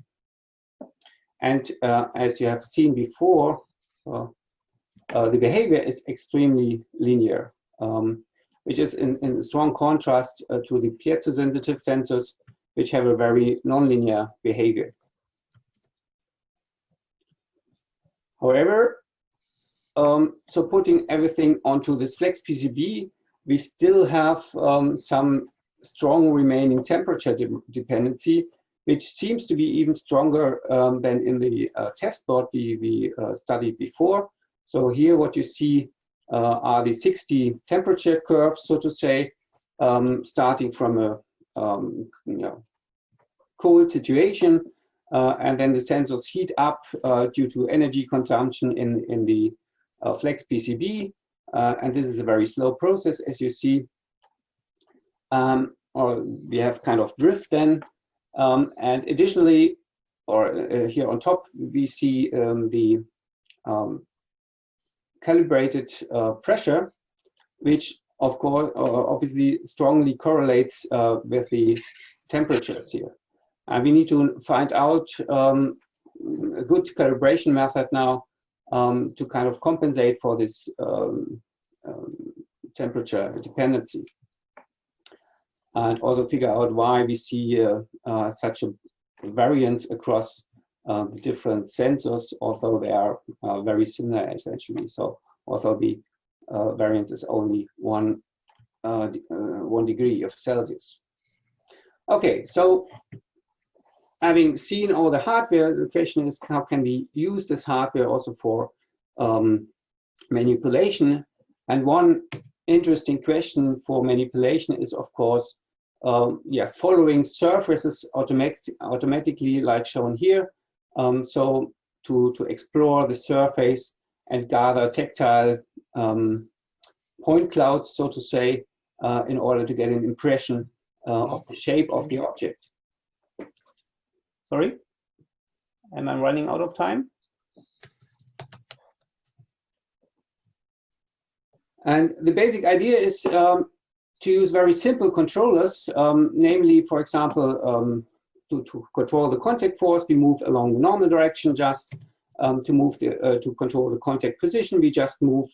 C: And as you have seen before, the behavior is extremely linear, which is in strong contrast to the piezo-sensitive sensors, which have a very nonlinear behavior. However, so putting everything onto this flex PCB, we still have some strong remaining temperature dependency, which seems to be even stronger than in the test board we studied before. So here what you see are the 60 temperature curves, so to say, starting from a cold situation, and then the sensors heat up due to energy consumption in the flex PCB, and this is a very slow process, as you see. Or we have kind of drift then, and additionally, or here on top, we see the calibrated pressure, which of course obviously strongly correlates with the temperatures here. And we need to find out a good calibration method now to kind of compensate for this temperature dependency, and also figure out why we see such a variance across the different sensors, although they are very similar essentially. So also the variance is only 1 degree of Celsius. Okay, so having seen all the hardware, the question is how can we use this hardware also for manipulation? And one interesting question for manipulation is, of course, following surfaces automatically, like shown here. So to explore the surface and gather tactile point clouds, so to say, in order to get an impression of the shape of the object. Sorry, am I running out of time? And the basic idea is to use very simple controllers, namely, for example, to control the contact force, we move along the normal direction. Just to control the contact position, we just move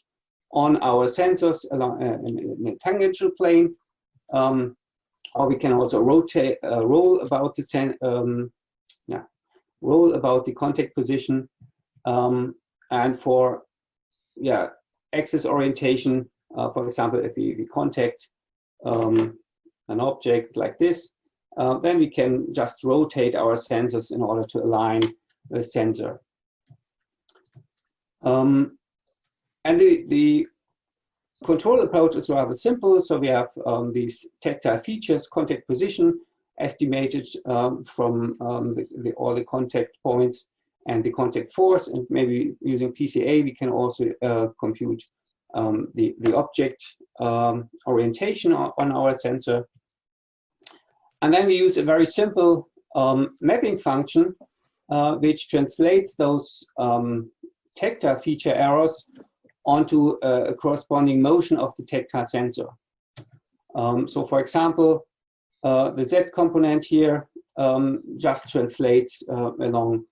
C: on our sensors along in a tangential plane, or we can also rotate, roll about the roll about the contact position, and for axis orientation, for example, if we contact an object like this, then we can just rotate our sensors in order to align the sensor. And the control approach is rather simple. So we have these tactile features, contact position, estimated from all the contact points and the contact force, and maybe using PCA we can also compute the object orientation on our sensor. And then we use a very simple mapping function which translates those tactile feature errors onto a corresponding motion of the tactile sensor. So for example, the Z component here just translates along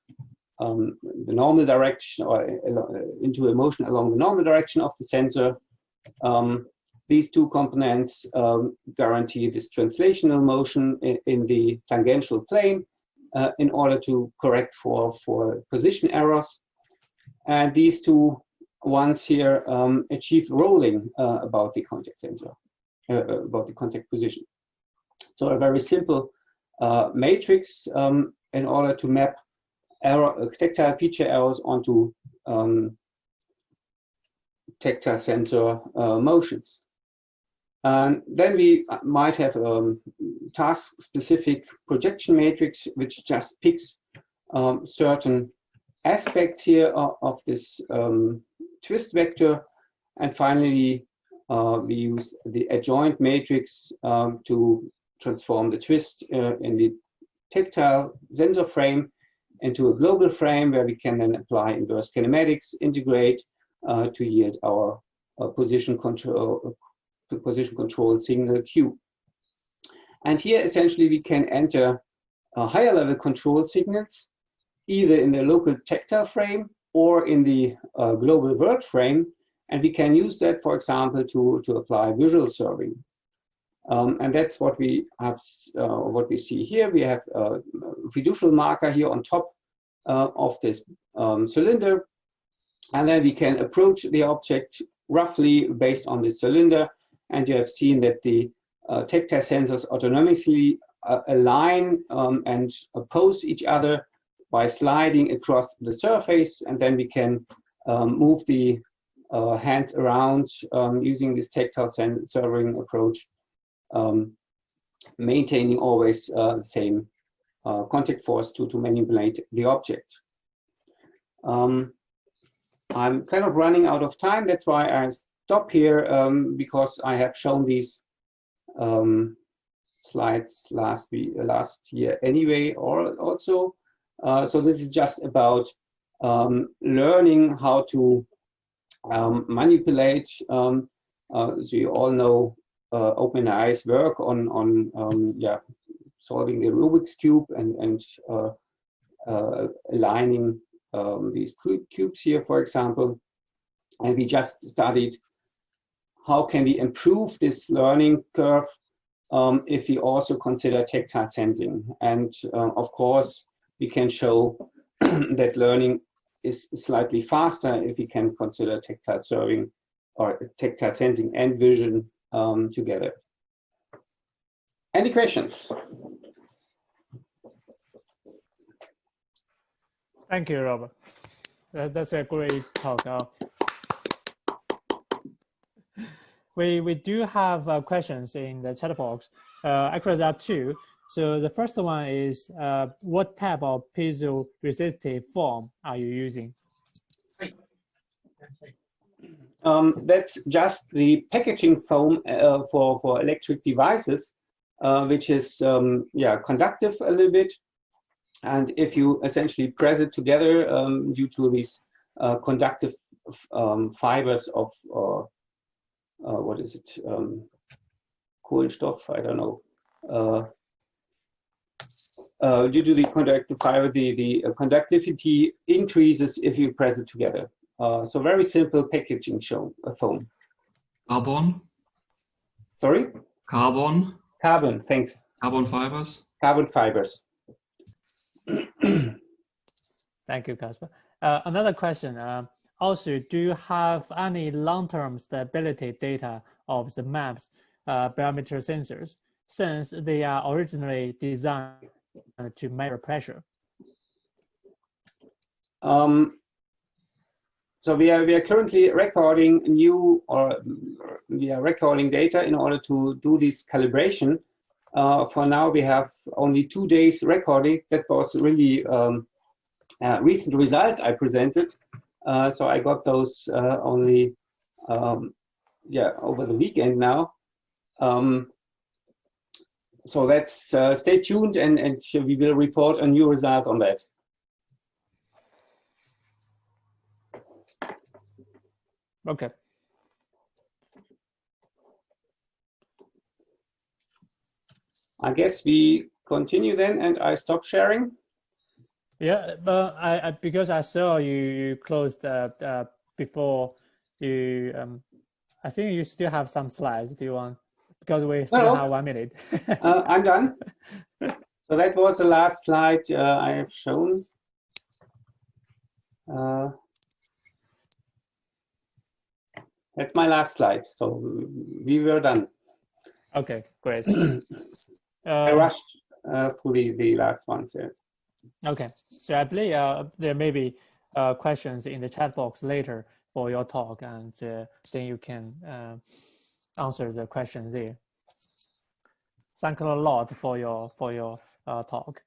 C: the normal direction, or into a motion along the normal direction of the sensor. These two components guarantee this translational motion in the tangential plane in order to correct for position errors. And these two ones here achieve rolling about the contact sensor, about the contact position. So a very simple matrix in order to map tactile feature errors onto tactile sensor motions. And then we might have a task-specific projection matrix which just picks certain aspects here of this twist vector. And finally, we use the adjoint matrix to transform the twist in the tactile sensor frame into a global frame, where we can then apply inverse kinematics, integrate to yield our position control signal Q. And here essentially we can enter higher level control signals either in the local tactile frame or in the global world frame, and we can use that, for example, to apply visual serving. And that's what we have, what we see here. We have a fiducial marker here on top of this cylinder, and then we can approach the object roughly based on the cylinder, and you have seen that the tactile sensors autonomously align and oppose each other by sliding across the surface, and then we can move the hands around using this tactile serving approach, maintaining always the same contact force to manipulate the object. I'm kind of running out of time, that's why I stop here, because I have shown these slides last year anyway, or also. So this is just about learning how to manipulate. So you all know OpenAI's work on solving the Rubik's cube and aligning these cubes here, for example. And we just studied how can we improve this learning curve if we also consider tactile sensing. And of course, we can show that learning is slightly faster if we can consider tactile serving or tactile sensing and vision together. Any questions?
A: Thank you, Robert. That's a great talk. We do have questions in the chat box. Actually, there are two. So the first one is, what type of piezo-resistive foam are you using?
C: That's just the packaging foam for electric devices, which is conductive a little bit. And if you essentially press it together due to these conductive fibers of, what is it, Kohlenstoff, I don't know. due to the conductive fiber, the conductivity increases if you press it together. So very simple packaging foam.
D: Carbon?
C: Sorry?
D: Carbon?
C: Carbon, thanks.
D: Carbon fibers?
C: Carbon fibers.
A: Thank you, Casper. Another question. Also, do you have any long-term stability data of the maps parameter sensors, since they are originally designed to measure pressure?
C: So we are currently recording we are recording data in order to do this calibration. For now, we have only 2 days recording. That was really recent results I presented. So I got those only over the weekend now. So let's stay tuned, and we will report a new result on that.
A: Okay.
C: I guess we continue then, and I stop sharing.
A: Yeah, but I because I saw you closed before you. I think you still have some slides. Do you want? Because we still have 1 minute.
C: I'm done. So that was the last slide I have shown. That's my last slide. So we were done.
A: Okay, great.
C: I rushed through the last ones. Yes.
A: Okay, so I believe there may be questions in the chat box later for your talk, and then you can answer the questions there. Thank you a lot for your talk,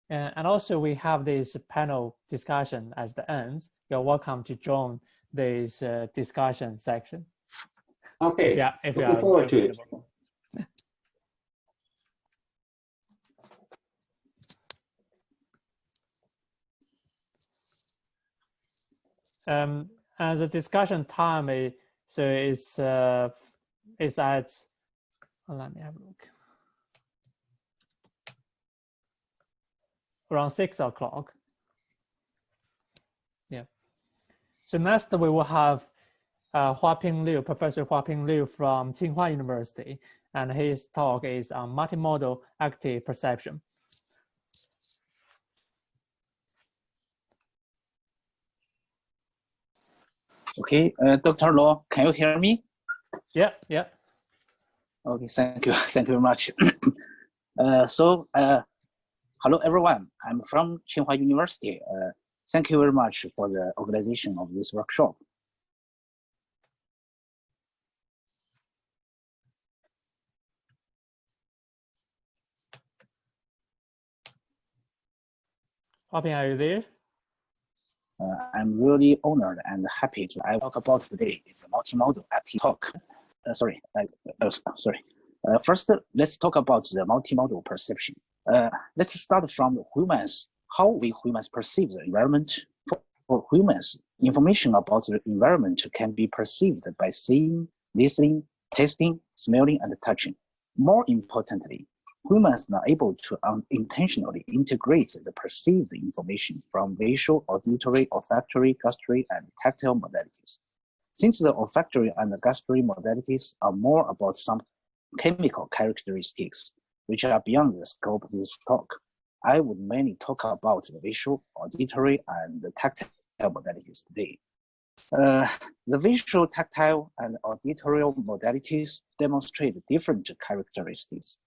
A: and also we have this panel discussion at the end. You're welcome to join this discussion section.
C: Okay.
A: Yeah, if you
C: looking
A: are
C: forward to it.
A: And the discussion time is at, let me have a look, around 6 o'clock. Yeah. So next we will have Huaping Liu, Professor Huaping Liu from Tsinghua University, and his talk is on multimodal active perception.
E: Okay, Dr. Lo, can you hear me?
A: Yeah, yeah.
E: Okay, thank you very much. Hello everyone, I'm from Tsinghua University. Thank you very much for the organization of this workshop.
A: Huaping, are you there?
E: I'm really honored and happy to talk about today. It's a multimodal active talk. First, let's talk about the multimodal perception. Let's start from how we humans perceive the environment. For humans, information about the environment can be perceived by seeing, listening, tasting, smelling, and touching. More importantly, humans are able to unintentionally integrate the perceived information from visual, auditory, olfactory, gustatory, and tactile modalities. Since the olfactory and the gustatory modalities are more about some chemical characteristics, which are beyond the scope of this talk, I would mainly talk about the visual, auditory, and the tactile modalities today. The visual, tactile, and auditory modalities demonstrate different characteristics.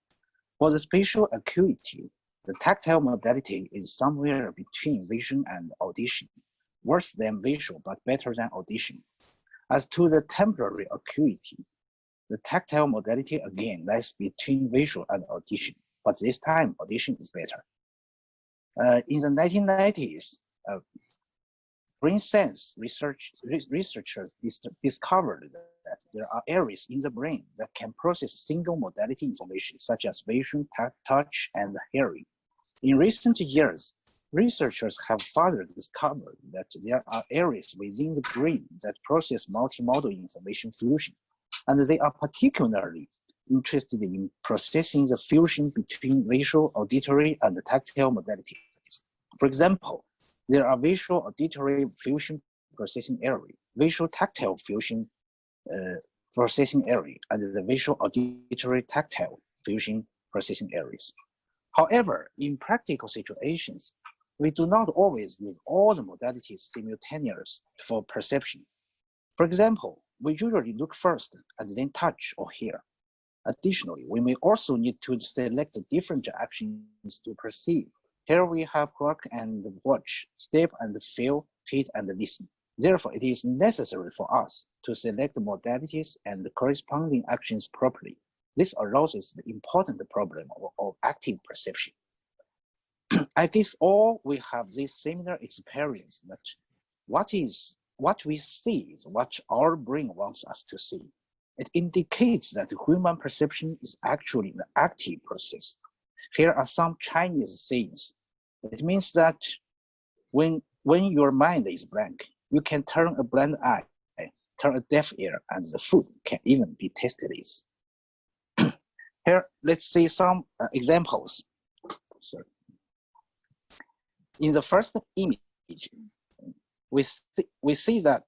E: For the spatial acuity, the tactile modality is somewhere between vision and audition, worse than visual but better than audition. As to the temporary acuity, the tactile modality again lies between visual and audition, but this time audition is better. In the 1990s, brain science researchers discovered that there are areas in the brain that can process single modality information such as vision, touch, and hearing. In recent years, researchers have further discovered that there are areas within the brain that process multimodal information fusion, and they are particularly interested in processing the fusion between visual, auditory, and tactile modalities. For example, there are visual auditory fusion processing area, visual tactile fusion processing area, and the visual auditory tactile fusion processing areas. However, in practical situations, we do not always use all the modalities simultaneously for perception. For example, we usually look first and then touch or hear. Additionally, we may also need to select different actions to perceive. Here we have work and watch, step and feel, hit and listen. Therefore, it is necessary for us to select modalities and the corresponding actions properly. This arouses the important problem of active perception. I guess all we have this similar experience that what we see is what our brain wants us to see. It indicates that human perception is actually an active process. Here are some Chinese sayings. It means that when your mind is blank, you can turn a blind eye, turn a deaf ear, and the food can even be tasteless. Here, let's see some examples. Sorry. In the first image, we see that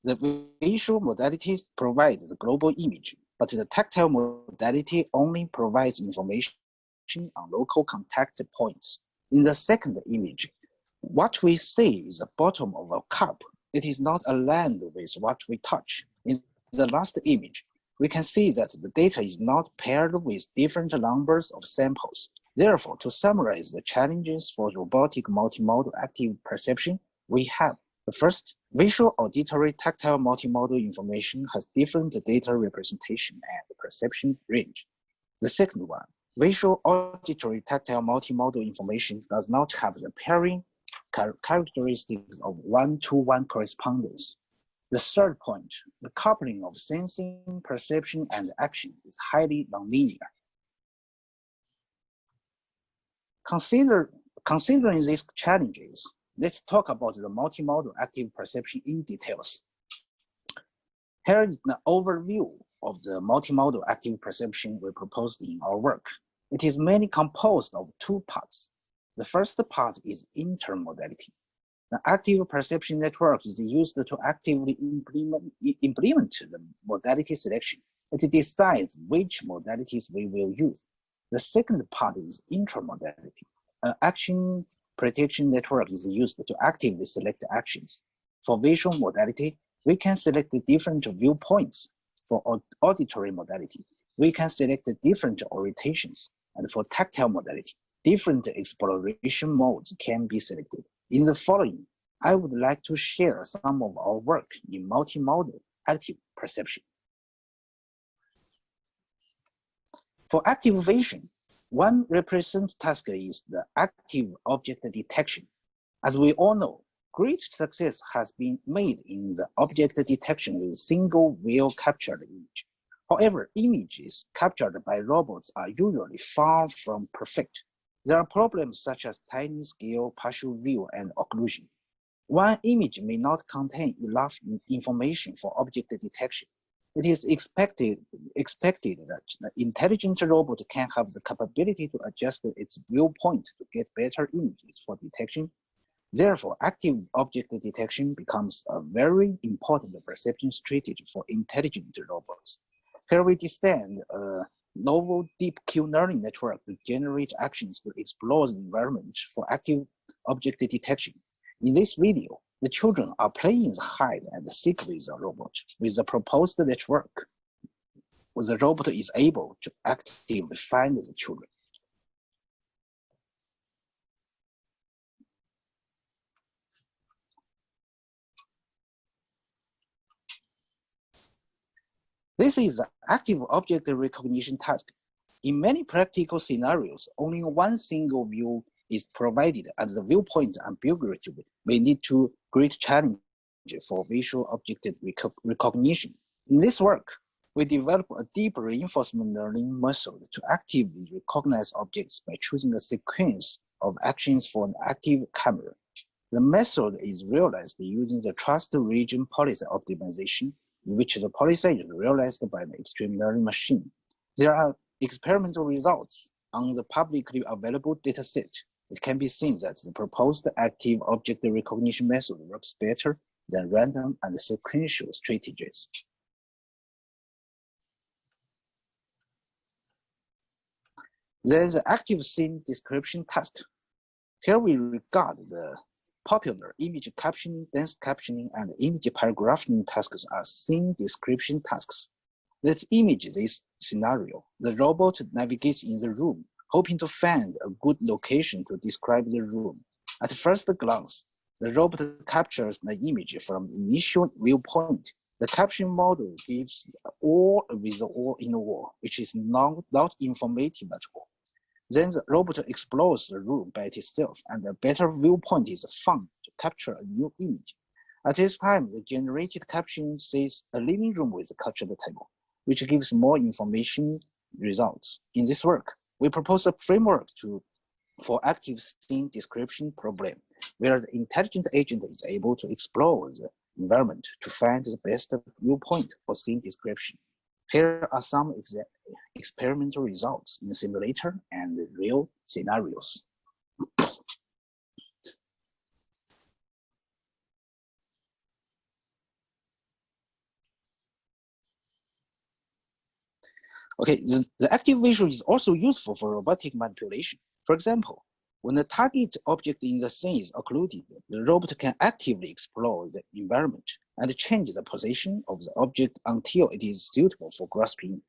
E: the visual modalities provide the global image, but the tactile modality only provides information on local contact points. In the second image, what we see is the bottom of a cup. It is not aligned with what we touch. In the last image, we can see that the data is not paired with different numbers of samples. Therefore, to summarize the challenges for robotic multimodal active perception, we have the first, visual, auditory, tactile multimodal information has different data representation and perception range. The second one, visual, auditory, tactile multimodal information does not have the pairing characteristics of one-to-one correspondence. The third point, the coupling of sensing, perception, and action is highly nonlinear. Considering these challenges, let's talk about the multimodal active perception in details. Here is an overview of the multimodal active perception we proposed in our work. It is mainly composed of two parts. The first part is intermodality. The active perception network is used to actively implement the modality selection. It decides which modalities we will use. The second part is intramodality. An action prediction network is used to actively select actions. For visual modality, we can select different viewpoints. For auditory modality, we can select different orientations. And for tactile modality, different exploration modes can be selected. In the following, I would like to share some of our work in multimodal active perception. For active vision, one representative task is the active object detection. As we all know, great success has been made in the object detection with single view captured image. However, images captured by robots are usually far from perfect. There are problems such as tiny scale, partial view, and occlusion. One image may not contain enough information for object detection. It is expected that the intelligent robot can have the capability to adjust its viewpoint to get better images for detection. Therefore, active object detection becomes a very important perception strategy for intelligent robots. Here we designed a novel deep Q-learning network to generate actions to explore the environment for active object detection. In this video, the children are playing the hide and seek with the robot. With the proposed network, the robot is able to actively find the children. This is an active object recognition task. In many practical scenarios, only one single view is provided, and the viewpoint ambiguity may lead to great challenge for visual object recognition. In this work, we develop a deep reinforcement learning method to actively recognize objects by choosing a sequence of actions for an active camera. The method is realized using the trust region policy optimization, in which the policy is realized by the extreme learning machine. There are experimental results on the publicly available dataset. It can be seen that the proposed active object recognition method works better than random and sequential strategies. Then the active scene description task. Here we regard the popular image captioning, dense captioning, and image paragraphing tasks as scene description tasks. Let's image this scenario. The robot navigates in the room, hoping to find a good location to describe the room. At first glance, the robot captures the image from the initial viewpoint. The caption model gives all with all in all, which is not informative at all. Then the robot explores the room by itself, and a better viewpoint is found to capture a new image. At this time, the generated caption says a living room with a cultured table, which gives more information results. In this work, we propose a framework for active scene description problem, where the intelligent agent is able to explore the environment to find the best viewpoint for scene description. Here are some experimental results in simulator and real scenarios. Okay, the active visual is also useful for robotic manipulation. For example, when the target object in the scene is occluded, the robot can actively explore the environment and change the position of the object until it is suitable for grasping.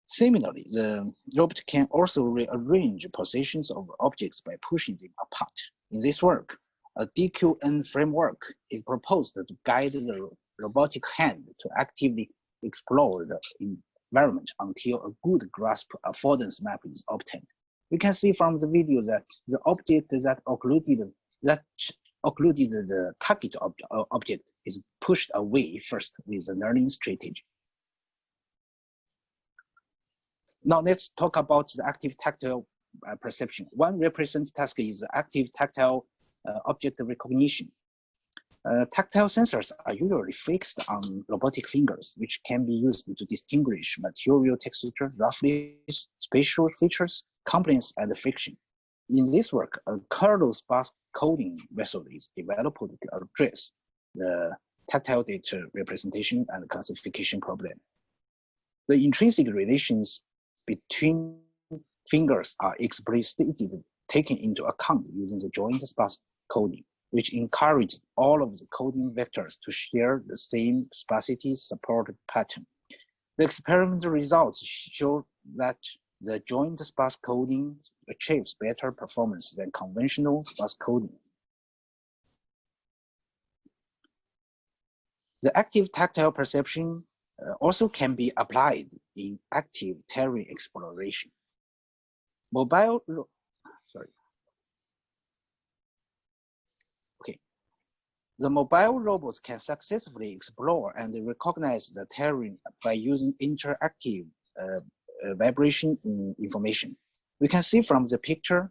E: Similarly, the robot can also rearrange positions of objects by pushing them apart. In this work, a DQN framework is proposed to guide the robotic hand to actively explore the environment until a good grasp affordance map is obtained. We can see from the video that the object that occluded the target object is pushed away first with the learning strategy. Now let's talk about the active tactile perception. One representative task is active tactile object recognition. Tactile sensors are usually fixed on robotic fingers, which can be used to distinguish material texture, roughness, spatial features, compliance, and friction. In this work, a kernel sparse coding method is developed to address the tactile data representation and classification problem. The intrinsic relations between fingers are explicitly taken into account using the joint sparse coding, which encourages all of the coding vectors to share the same sparsity supported pattern. The experimental results show that the joint sparse coding achieves better performance than conventional sparse coding. The active tactile perception also can be applied in active terrain exploration. The mobile robots can successfully explore and recognize the terrain by using interactive vibration information. We can see from the picture,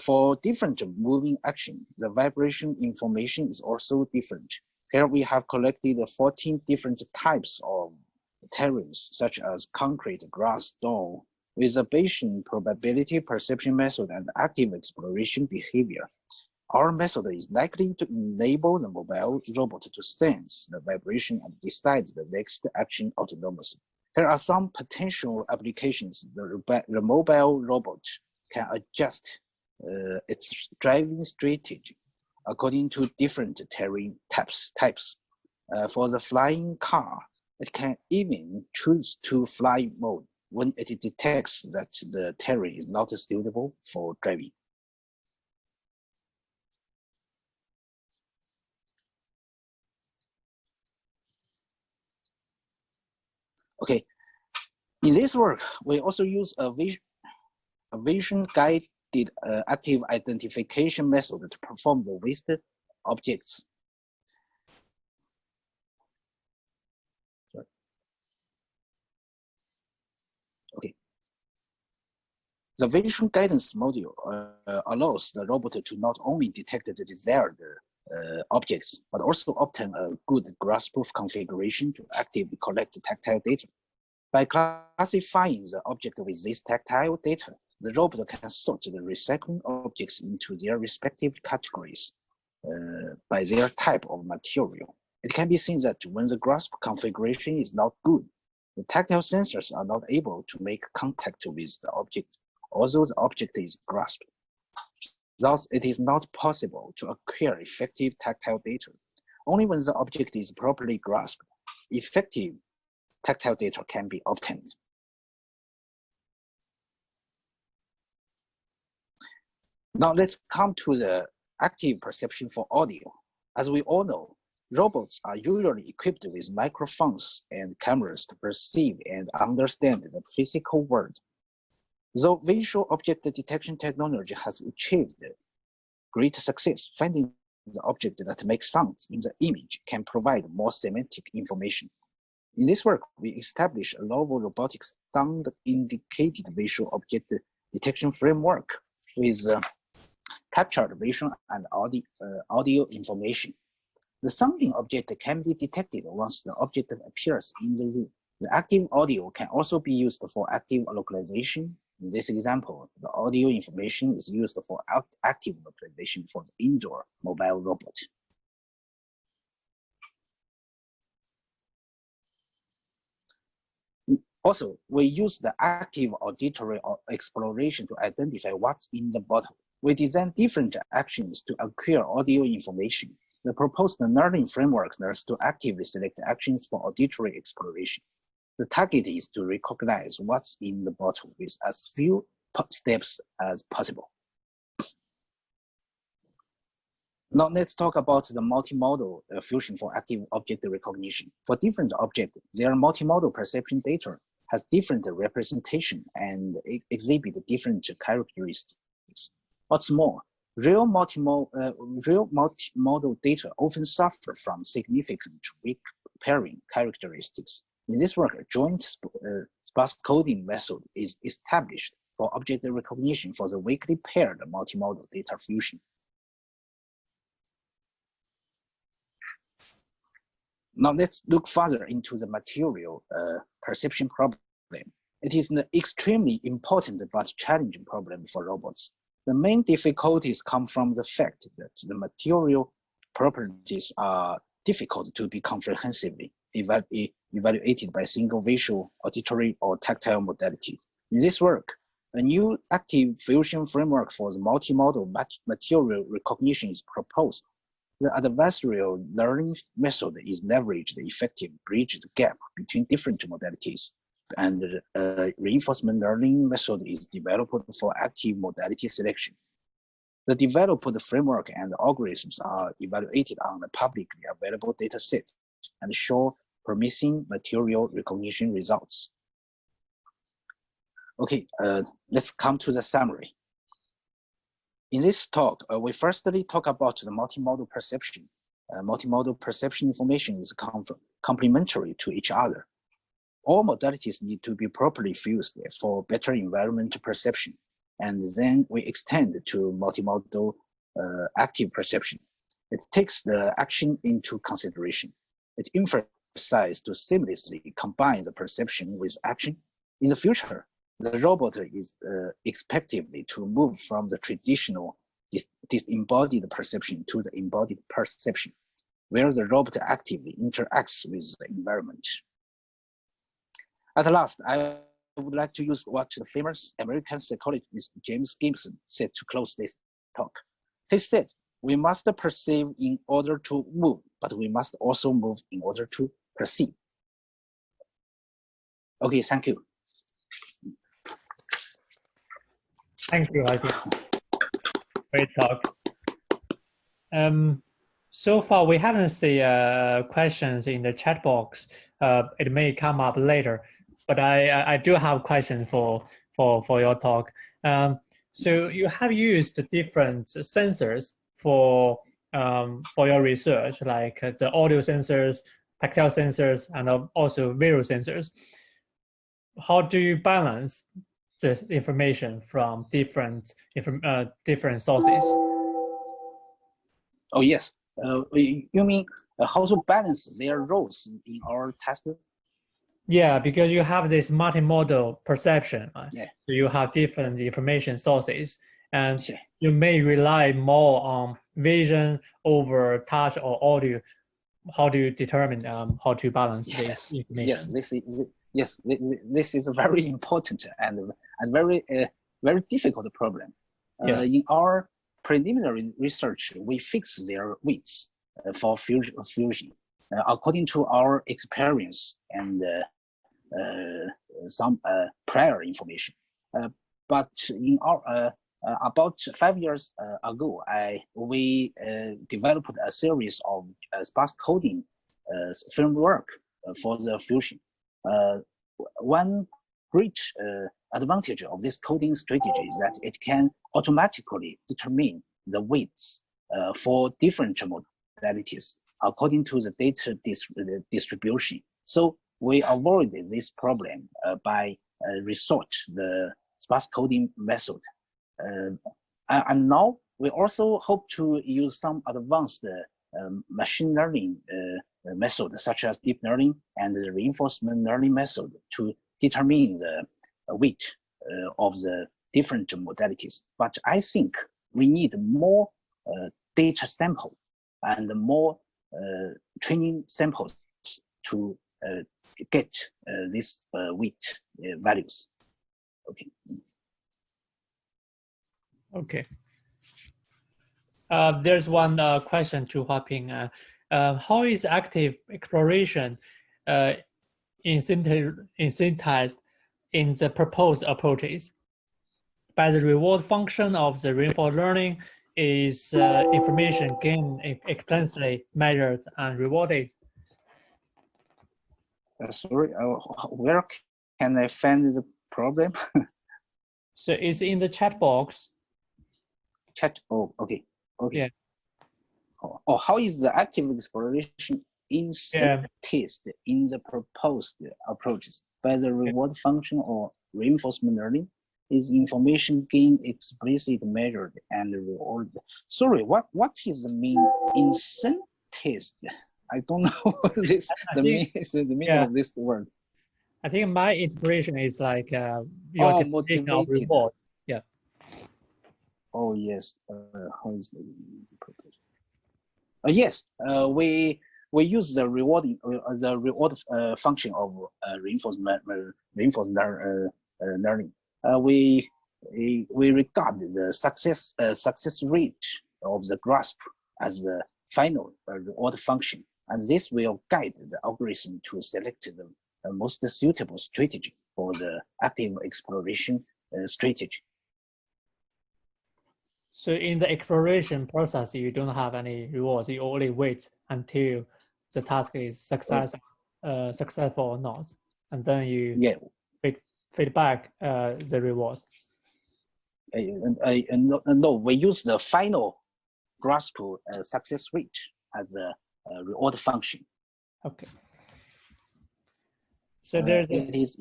E: for different moving action, the vibration information is also different. Here we have collected 14 different types of terrains, such as concrete, grass, stone, with a Bayesian probability perception method and active exploration behavior. Our method is likely to enable the mobile robot to sense the vibration and decide the next action autonomously. There are some potential applications. The mobile robot can adjust its driving strategy according to different terrain types. For the flying car, it can even choose to fly mode when it detects that the terrain is not suitable for driving. Okay, in this work, we also use a vision-guided active identification method to perform the waste objects. Okay. The vision guidance module allows the robot to not only detect the desired objects, but also obtain a good grasp of configuration to actively collect tactile data. By classifying the object with this tactile data, the robot can sort the recycling objects into their respective categories by their type of material. It can be seen that when the grasp configuration is not good, the tactile sensors are not able to make contact with the object, although the object is grasped. Thus, it is not possible to acquire effective tactile data. Only when the object is properly grasped, effective tactile data can be obtained. Now let's come to the active perception for audio. As we all know, robots are usually equipped with microphones and cameras to perceive and understand the physical world. Though visual object detection technology has achieved great success, finding the object that makes sounds in the image can provide more semantic information. In this work, we establish a novel robotic sound-indicated visual object detection framework with captured visual and audio information. The sounding object can be detected once the object appears in the room. The active audio can also be used for active localization. In this example, the audio information is used for active localization for the indoor mobile robot. Also, we use the active auditory exploration to identify what's in the bottle. We design different actions to acquire audio information. The proposed learning framework learns to actively select actions for auditory exploration. The target is to recognize what's in the bottle with as few steps as possible. Now let's talk about the multimodal fusion for active object recognition. For different objects, their multimodal perception data has different representation and exhibit different characteristics. What's more, real multimodal data often suffer from significant weak pairing characteristics. In this work, a joint sparse coding method is established for object recognition for the weakly paired multimodal data fusion. Now let's look further into the material perception problem. It is an extremely important but challenging problem for robots. The main difficulties come from the fact that the material properties are difficult to be comprehensively evaluated by single visual, auditory, or tactile modality. In this work, a new active fusion framework for the multimodal material recognition is proposed. The adversarial learning method is leveraged to effectively bridge the gap between different modalities, and the reinforcement learning method is developed for active modality selection. The developed framework and algorithms are evaluated on a publicly available data set and show promising material recognition results. Okay, let's come to the summary. In this talk, we firstly talk about the multimodal perception. Multimodal perception information is complementary to each other. All modalities need to be properly fused for better environment perception. And then we extend to multimodal active perception. It takes the action into consideration. It emphasizes to seamlessly combine the perception with action. In the future, the robot is expected to move from the traditional disembodied perception to the embodied perception, where the robot actively interacts with the environment. At last, I would like to use what the famous American psychologist James Gibson said to close this talk. He said, "We must perceive in order to move, but we must also move in order to perceive." Okay, thank you.
A: Thank you, Haschke. Great talk. So far, we haven't seen questions in the chat box. It may come up later, but I do have questions for your talk. So you have used different sensors for your research, like the audio sensors, tactile sensors, and also visual sensors. How do you balance this information from different sources?
E: Oh yes, you mean how to balance their roles in our test?
A: Yeah, because you have this multimodal perception. Right?
E: Yeah.
A: So you have different information sources, and
E: Yeah.
A: you may rely more on vision over touch or audio. How do you determine how to balance this information?
E: This is a very important and very very difficult problem.
A: Yeah.
E: In our preliminary research, we fix their weights for fusion according to our experience and some prior information. But in our about 5 years ago, we developed a series of sparse coding framework for the fusion. One great advantage of this coding strategy is that it can automatically determine the weights for different modalities according to the data distribution. So we avoid this problem by resort the sparse coding method. And now we also hope to use some advanced machine learning method, such as deep learning and the reinforcement learning method, to determine the weight of the different modalities. But I think we need more data sample and more training samples to get these weight values. Okay.
A: Okay. There's one question to Huaping. How is active exploration incentivized in the proposed approaches? By the reward function of the reinforcement learning, is information gain explicitly measured and rewarded?
E: Sorry, where can I find the problem?
A: So it's in the chat box.
E: Chat. Oh, okay. Okay.
A: Yeah.
E: Oh, how is the active exploration incentivized in the proposed approaches? By the reward function or reinforcement learning? Is information gain explicitly measured and rewarded? Sorry, what is the mean incentivized? I don't know what this the meaning of this word.
A: I think my inspiration is like your
E: motivated
A: reward. Yeah.
E: Oh yes. How is the proposal? Yes. We use the reward function of reinforcement learning. We regard the success rate of the grasp as the final reward function, and this will guide the algorithm to select the most suitable strategy for the active exploration strategy.
A: So in the exploration process, you don't have any rewards. You only wait until the task is successful or not, and then you feedback the reward.
E: No, we use the final grasp success rate as a reward function.
A: Okay. So there's
E: it is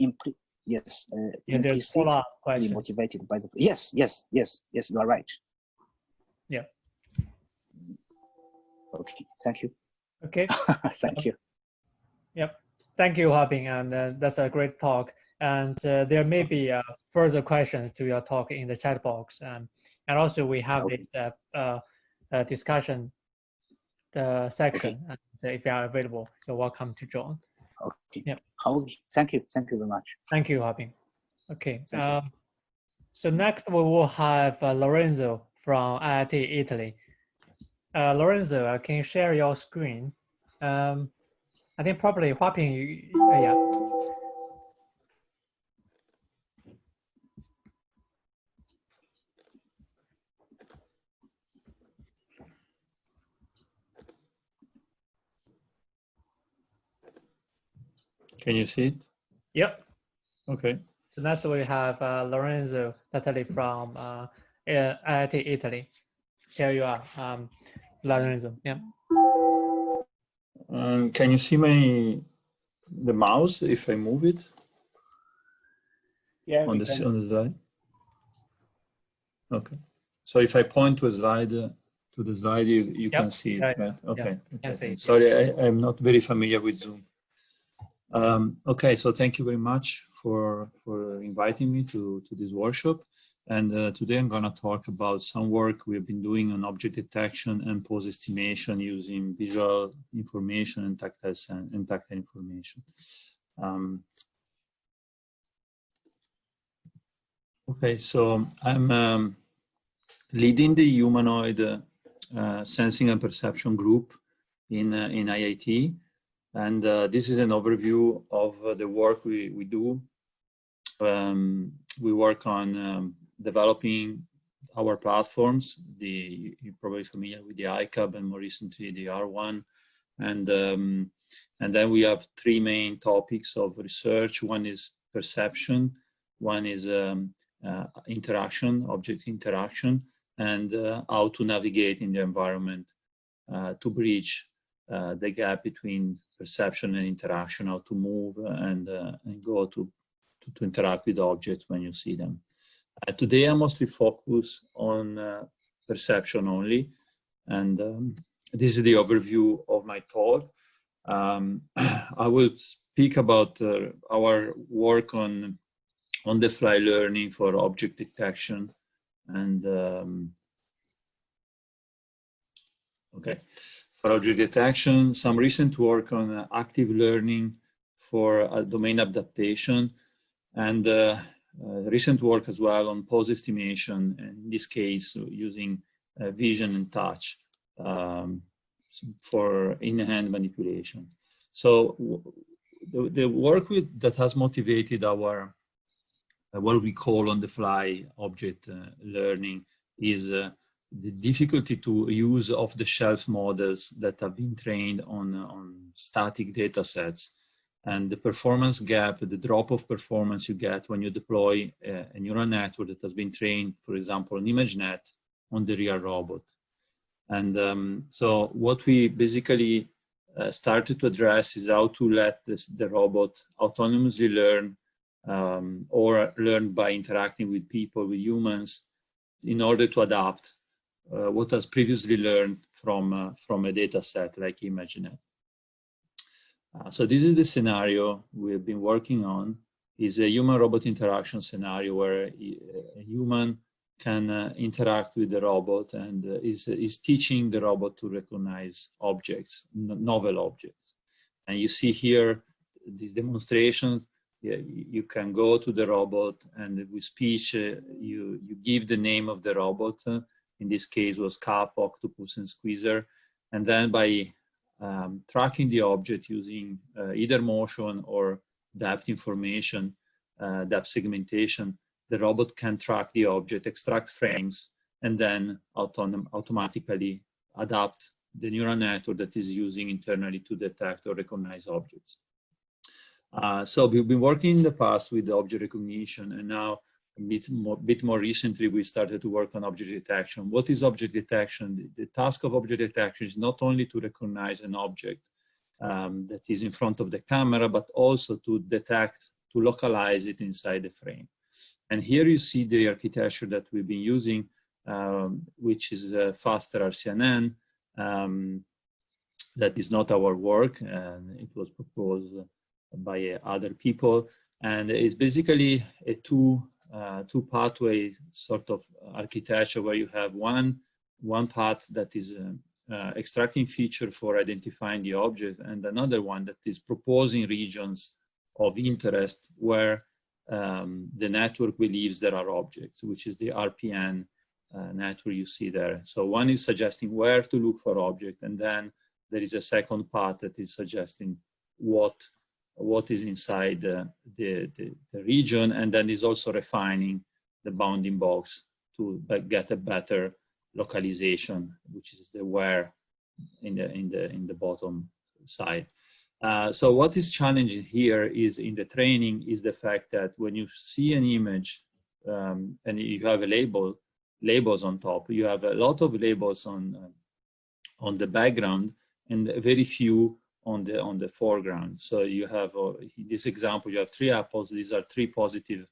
A: there's follow-up question.
E: Motivated by the yes, you are right.
A: Yeah.
E: Okay, thank you.
A: Okay.
E: Thank you.
A: Yep. Thank you, Huaping, and that's a great talk. And there may be further questions to your talk in the chat box. And also we have this discussion section.
E: Okay.
A: And if you are available, you're welcome to join.
E: Okay.
A: Yep.
E: Thank you very much.
A: Thank you, Huaping. Okay. So next we will have Lorenzo from IIT Italy. Lorenzo, can you share your screen? I think probably Huaping, yeah.
F: Can you see it?
A: Yep.
F: Okay.
A: So next we have Lorenzo Natale from IIT Italy. Here you are, Lorenzo. Yeah.
F: Can you see the mouse if I move it?
A: Yeah.
F: On the slide. Okay. So if I point to a slide, you can see it, right? Okay.
A: Yeah, can see it.
F: Sorry, I'm not very familiar with Zoom. Okay, so thank you very much for inviting me to this workshop. And today I'm going to talk about some work we've been doing on object detection and pose estimation using visual information and tactile information. Okay, so I'm leading the humanoid sensing and perception group in IIT. And this is an overview of the work we do. We work on developing our platforms. You're probably familiar with the ICAB and more recently the R1. And then we have three main topics of research. One is perception, one is interaction, object interaction, and how to navigate in the environment to bridge the gap between perception and interaction, how to move and go to interact with objects when you see them. Today I mostly focus on perception only, and this is the overview of my talk. I will speak about our work on on-the-fly learning for object detection, and okay, for object detection, some recent work on active learning for domain adaptation, and recent work as well on pose estimation, in this case using vision and touch for in-hand manipulation. So the work that has motivated our what we call on-the-fly object learning is the difficulty to use off-the-shelf models that have been trained on static data sets, and the performance gap, the drop of performance you get when you deploy a neural network that has been trained, for example, on ImageNet on the real robot. And so what we basically started to address is how to let the robot autonomously learn or learn by interacting with people, with humans, in order to adapt what has previously learned from a data set like ImageNet. So this is the scenario we've been working on, is a human-robot interaction scenario where a human can interact with the robot and is teaching the robot to recognize objects, novel objects. And you see here these demonstrations. You can go to the robot and with speech, you give the name of the robot. In this case was Cup, Octopus, and Squeezer. And then by tracking the object using either motion or depth information, depth segmentation, the robot can track the object, extract frames, and then automatically adapt the neural network that is using internally to detect or recognize objects. So we've been working in the past with the object recognition, and now a bit more recently we started to work on object detection. What is object detection? The task of object detection is not only to recognize an object that is in front of the camera, but also to detect, to localize it inside the frame. And here you see the architecture that we've been using, which is faster RCNN. That is not our work, and it was proposed by other people, and it's basically a two pathway sort of architecture where you have one path that is extracting feature for identifying the object, and another one that is proposing regions of interest where the network believes there are objects, which is the RPN network you see there. So one is suggesting where to look for object, and then there is a second path that is suggesting what is inside the region, and then is also refining the bounding box to get a better localization, which is the where in the bottom side. So what is challenging here is in the training is the fact that when you see an image and you have a labels on top, you have a lot of labels on the background and very few on the foreground. So you have, in this example, you have 3 apples. These are 3 positive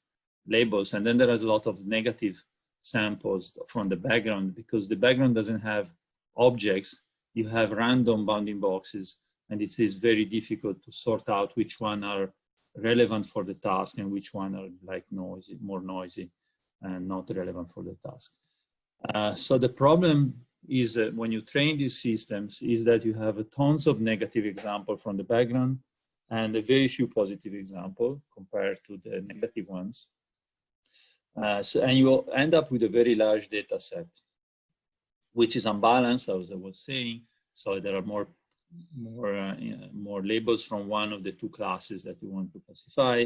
F: labels. And then there is a lot of negative samples from the background, because the background doesn't have objects. You have random bounding boxes and it is very difficult to sort out which one are relevant for the task and which one are like noisy, more noisy and not relevant for the task. So the problem is that when you train these systems is that you have tons of negative examples from the background and a very few positive examples compared to the negative ones. And you end up with a very large data set, which is unbalanced, as I was saying. So there are more labels from one of the two classes that you want to classify.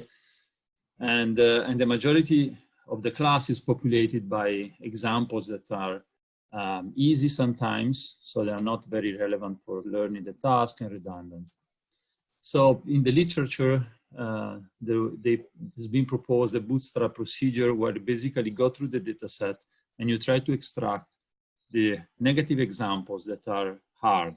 F: And the majority of the class is populated by examples that are easy sometimes, so they are not very relevant for learning the task and redundant. So in the literature, there's been proposed a bootstrap procedure where you basically go through the data set and you try to extract the negative examples that are hard,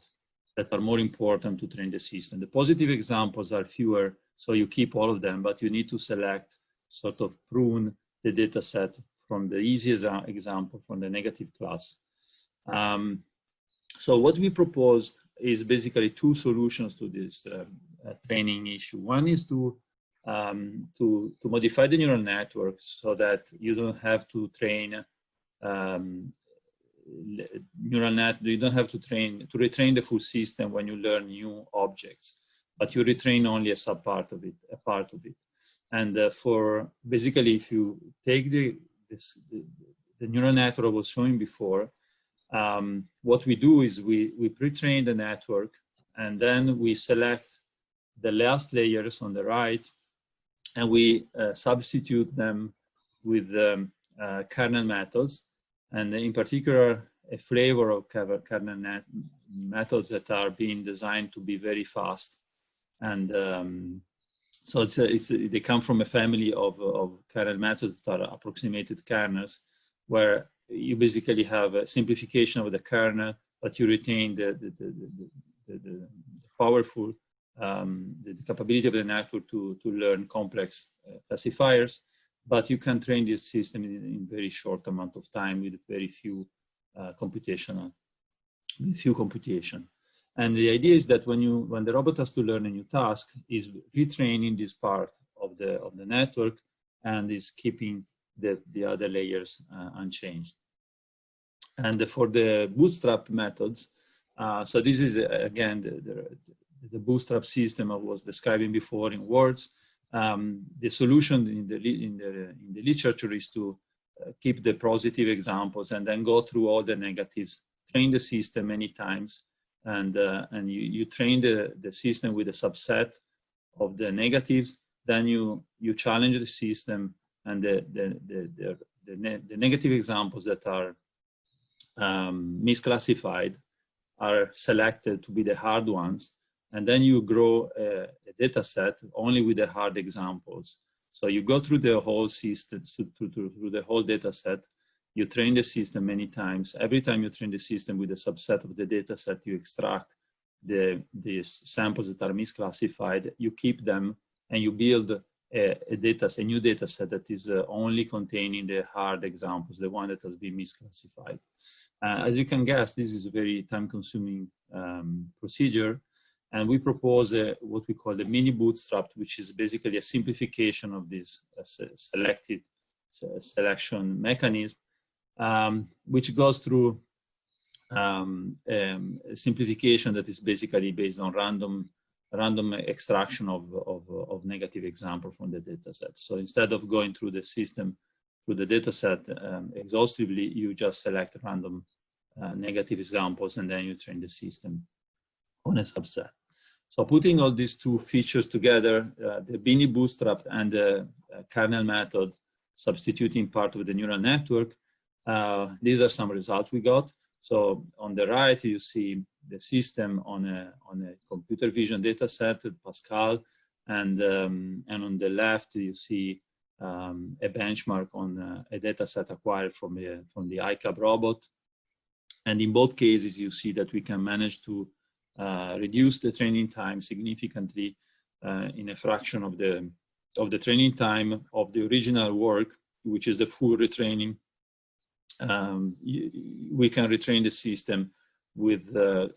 F: that are more important to train the system. The positive examples are fewer, so you keep all of them, but you need to select, sort of prune the data set from the easiest example from the negative class. So what we proposed is basically two solutions to this training issue. One is to modify the neural network so that you don't have to train you don't have to retrain the full system when you learn new objects, but you retrain only a part of it. And for basically, if you take the neural network I was showing before, what we do is we pre-train the network, and then we select the last layers on the right, and we substitute them with kernel methods, and in particular, a flavor of kernel methods that are being designed to be very fast. And so they come from a family of kernel methods that are approximated kernels, where you basically have a simplification of the kernel, but you retain the powerful, the capability of the network to learn complex classifiers. But you can train this system in very short amount of time with very few computation. And the idea is that when the robot has to learn a new task, is retraining this part of the network and is keeping the other layers unchanged. And for the bootstrap methods, so this is again the bootstrap system I was describing before in words. The solution in the literature is to keep the positive examples and then go through all the negatives, train the system many times, and you train the system with a subset of the negatives. Then you challenge the system, and the negative examples that are misclassified are selected to be the hard ones. And then you grow a data set only with the hard examples. So you go through the whole system, through the whole data set. You train the system many times. Every time you train the system with a subset of the data set, you extract the samples that are misclassified. You keep them, and you build a new data set that is only containing the hard examples, the one that has been misclassified. As you can guess, this is a very time-consuming procedure. And we propose what we call the mini bootstrap, which is basically a simplification of this selection mechanism, which goes through a simplification that is basically based on random extraction of negative example from the data set. So instead of going through the system, through the data set exhaustively, you just select random negative examples, and then you train the system on a subset. So putting all these two features together, the mini bootstrap and the kernel method, substituting part of the neural network, these are some results we got. So on the right, you see the system on a computer vision data set, Pascal, and on the left, you see a benchmark on a data set acquired from the ICRA robot. And in both cases, you see that we can manage to reduce the training time significantly in a fraction of the training time of the original work, which is the full retraining. We can retrain the system with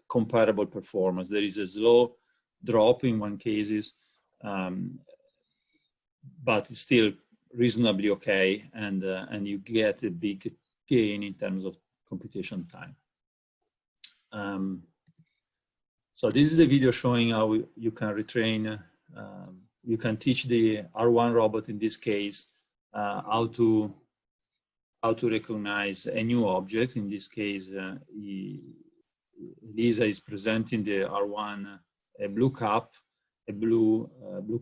F: comparable performance. There is a slow drop in one cases, but it's still reasonably okay, and you get a big gain in terms of computation time. So this is a video showing how you can retrain, you can teach the R1 robot in this case how to recognize a new object. In this case, Lisa is presenting the R1 a blue cup, blue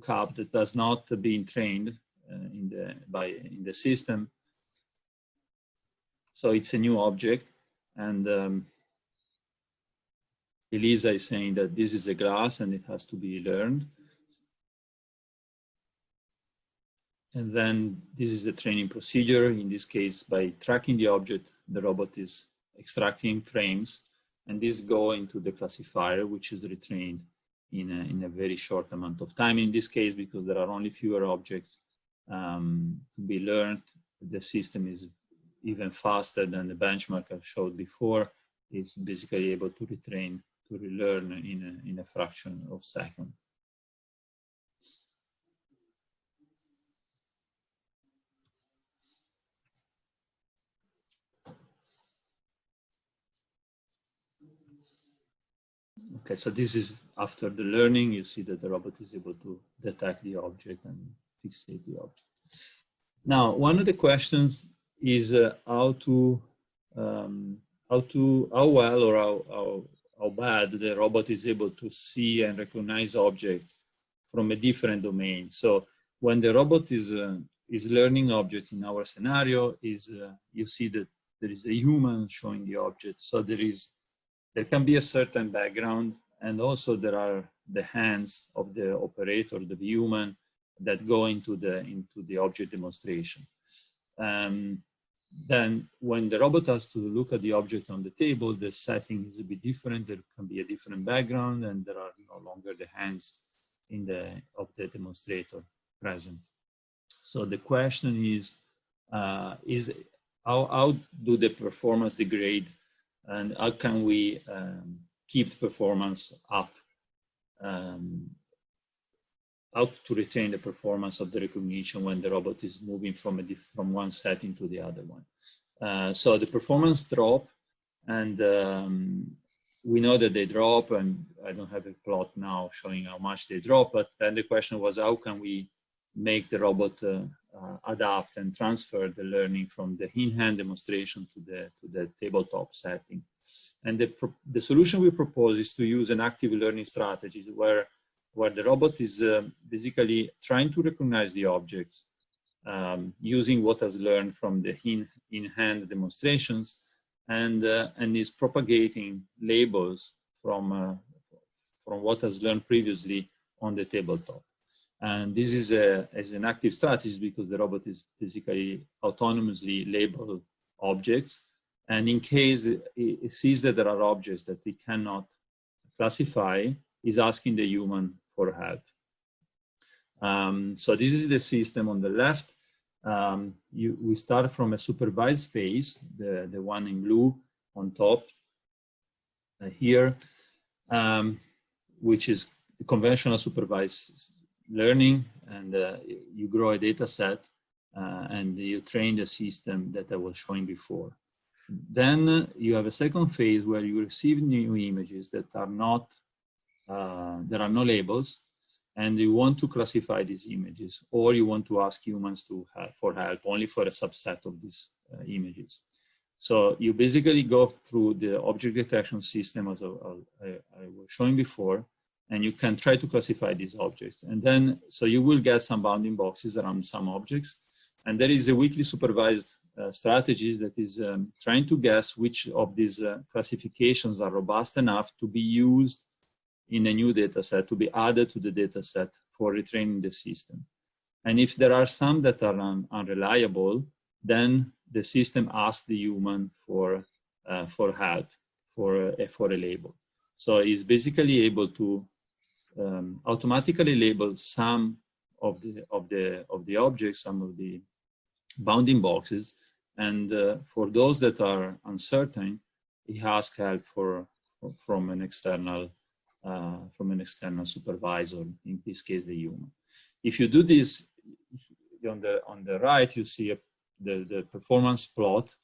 F: cup that does not being trained in the system. So it's a new object, and Elisa is saying that this is a glass and it has to be learned. And then this is the training procedure. In this case, by tracking the object, the robot is extracting frames, and these go into the classifier, which is retrained in a very short amount of time. In this case, because there are only fewer objects to be learned, the system is even faster than the benchmark I showed before. It's basically able to retrain, to relearn in a fraction of a second. Okay, so this is after the learning. You see that the robot is able to detect the object and fixate the object. Now, one of the questions is how well or how bad the robot is able to see and recognize objects from a different domain. So when the robot is learning objects in our scenario, you see that there is a human showing the object. So there can be a certain background, and also there are the hands of the operator, the human, that go into the object demonstration. Then when the robot has to look at the objects on the table, the setting is a bit different. There can be a different background, and there are no longer the hands of the demonstrator present. So the question is how do the performance degrade, and how can we keep the performance up? How to retain the performance of the recognition when the robot is moving from one setting to the other one. So the performance drop, and we know that they drop, and I don't have a plot now showing how much they drop, but then the question was, how can we make the robot adapt and transfer the learning from the in-hand demonstration to the tabletop setting? And the solution we propose is to use an active learning strategy where the robot is basically trying to recognize the objects using what has learned from the in-hand demonstrations, and is propagating labels from what has learned previously on the tabletop. And this is an active strategy because the robot is basically autonomously label objects, and in case it sees that there are objects that it cannot classify, is asking the human for help. So this is the system on the left. We start from a supervised phase, the one in blue on top here, which is the conventional supervised learning, and you grow a data set and you train the system that I was showing before. Then you have a second phase where you receive new images that are not, there are no labels, and you want to classify these images, or you want to ask humans for help only for a subset of these images. So you basically go through the object detection system as I was showing before, and you can try to classify these objects. And then, so you will get some bounding boxes around some objects. And there is a weakly supervised strategy that is trying to guess which of these classifications are robust enough to be used in a new data set, to be added to the data set for retraining the system. And if there are some that are unreliable, then the system asks the human for help, for a label. So it's basically able to automatically label some of the objects, some of the bounding boxes, and for those that are uncertain, it asks help from an external from an external supervisor, in this case the human. If you do this, on the right you see the performance plot.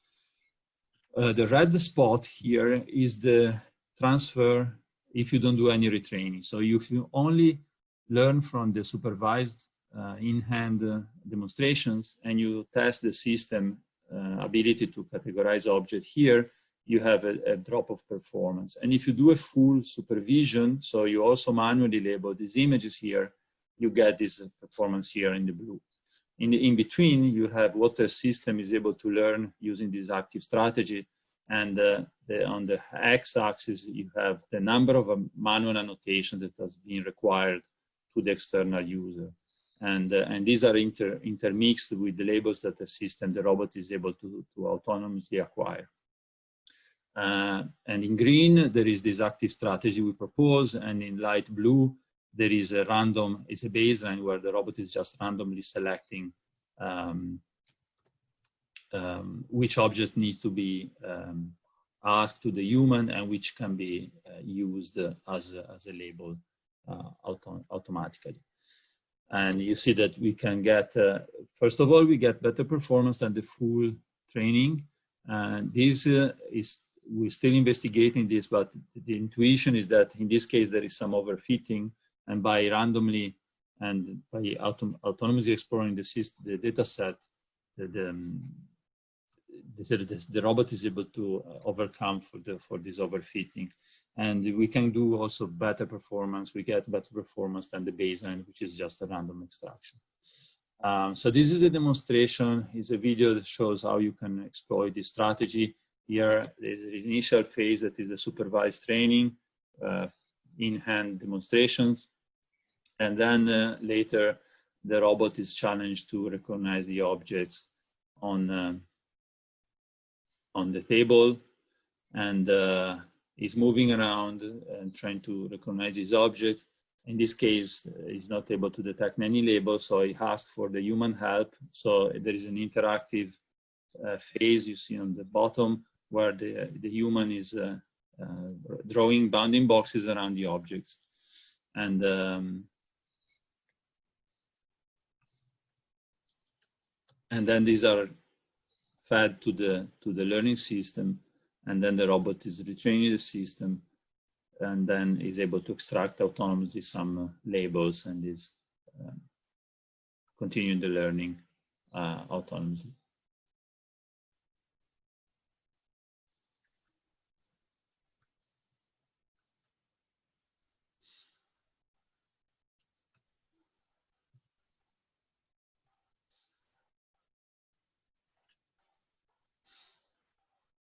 F: The red spot here is the transfer if you don't do any retraining. So if you only learn from the supervised in-hand demonstrations and you test the system ability to categorize objects here, you have a drop of performance. And if you do a full supervision, so you also manually label these images here, you get this performance here in the blue. In between, you have what the system is able to learn using this active strategy. And on the x-axis, you have the number of manual annotations that has been required to the external user. And these are intermixed with the labels that the robot is able to autonomously acquire. And in green, there is this active strategy we propose, and in light blue, there is a random, it's a baseline where the robot is just randomly selecting which objects need to be asked to the human and which can be used as a label automatically. And you see that we can get, first of all, we get better performance than the full training. And this we're still investigating this, but the intuition is that in this case, there is some overfitting, and by randomly and by autonomously exploring the data set, the robot is able to overcome for this overfitting. And we can do also better performance. We get better performance than the baseline, which is just a random extraction. So this is a demonstration. It's a video that shows how you can exploit this strategy. Here, there's an initial phase that is a supervised training, in-hand demonstrations. And then later, the robot is challenged to recognize the objects on the table, and is moving around and trying to recognize these objects. In this case, he's not able to detect any label, so he asks for the human help. So there is an interactive phase you see on the bottom, where the human is drawing bounding boxes around the objects. And then these are fed to the learning system, and then the robot is retraining the system, and then is able to extract autonomously some labels and is continuing the learning autonomously.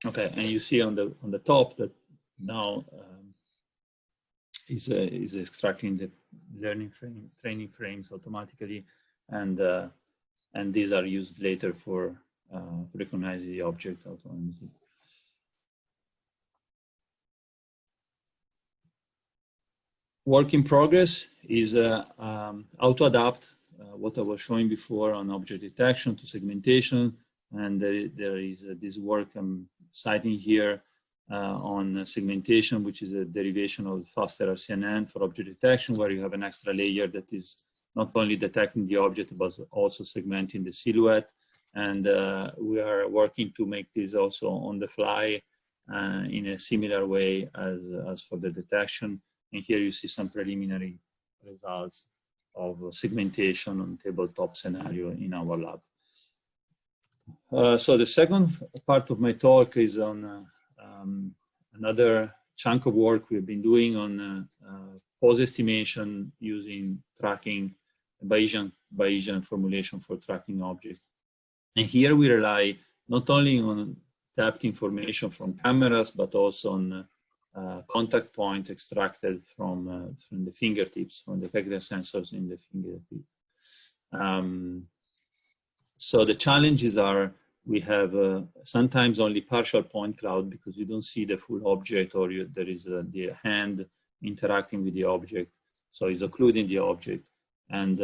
F: Okay, and you see on the top that now is extracting the training frames automatically, and these are used later for recognizing the object autonomously. Work in progress is how to adapt what I was showing before on object detection to segmentation, and there is this work I'm citing here on segmentation, which is a derivation of faster RCNN for object detection, where you have an extra layer that is not only detecting the object, but also segmenting the silhouette. And we are working to make this also on the fly in a similar way as for the detection. And here you see some preliminary results of segmentation on tabletop scenario in our lab. So the second part of my talk is on another chunk of work we've been doing on pose estimation using tracking Bayesian formulation for tracking objects. And here we rely not only on depth information from cameras, but also on contact points extracted from the fingertips, from the tactile sensors in the fingertip. So the challenges are, we have sometimes only partial point cloud because you don't see the full object, or there is the hand interacting with the object, so it's occluding the object. And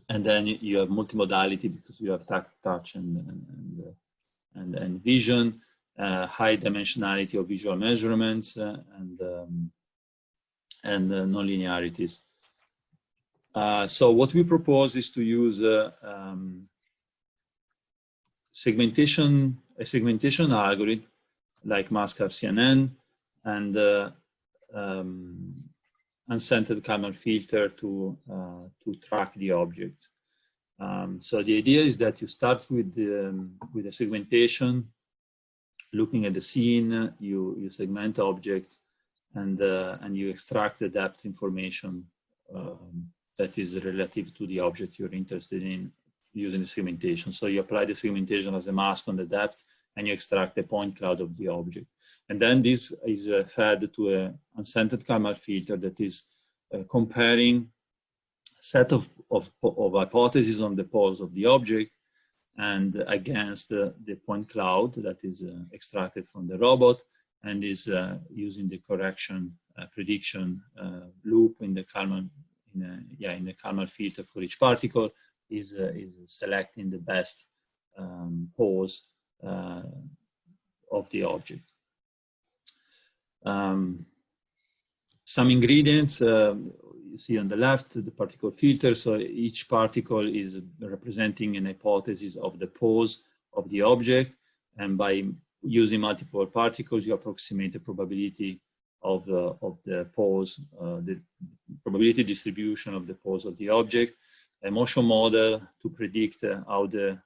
F: then you have multimodality because you have touch and vision, high dimensionality of visual measurements, and and nonlinearities. So what we propose is to use a segmentation algorithm like MaskR-CNN and uncentered Kalman filter to track the object. So the idea is that you start with a segmentation, looking at the scene, you segment objects, and you extract the depth information that is relative to the object you're interested in using the segmentation. So you apply the segmentation as a mask on the depth, and you extract the point cloud of the object. And then this is fed to an uncentered Kalman filter that is comparing a set of hypotheses on the pose of the object and against the point cloud that is extracted from the robot, and is using the correction prediction loop in the Kalman in the Kalman filter for each particle, is selecting the best pose of the object. Some ingredients you see on the left, the particle filter. So each particle is representing an hypothesis of the pose of the object, and by using multiple particles, you approximate the probability of the pose, the probability distribution of the pose of the object. A motion model to predict how the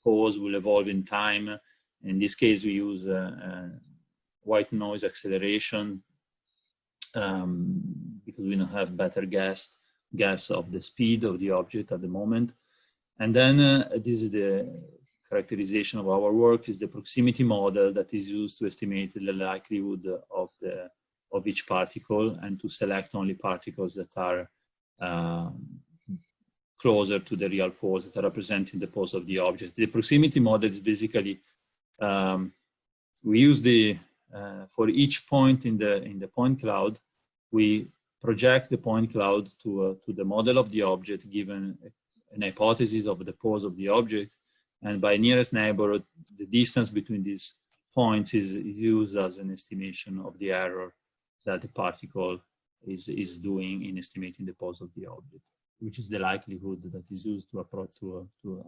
F: pose will evolve in time. In this case, we use white noise acceleration because we don't have better guess of the speed of the object at the moment. And then this is the characterization of our work, is the proximity model that is used to estimate the likelihood of each particle and to select only particles that are closer to the real pose, that are representing the pose of the object. The proximity model is basically, we use for each point in the point cloud, we project the point cloud to the model of the object, given an hypothesis of the pose of the object. And by nearest neighborhood, the distance between these points is used as an estimation of the error that the particle is doing in estimating the pose of the object, which is the likelihood that is used to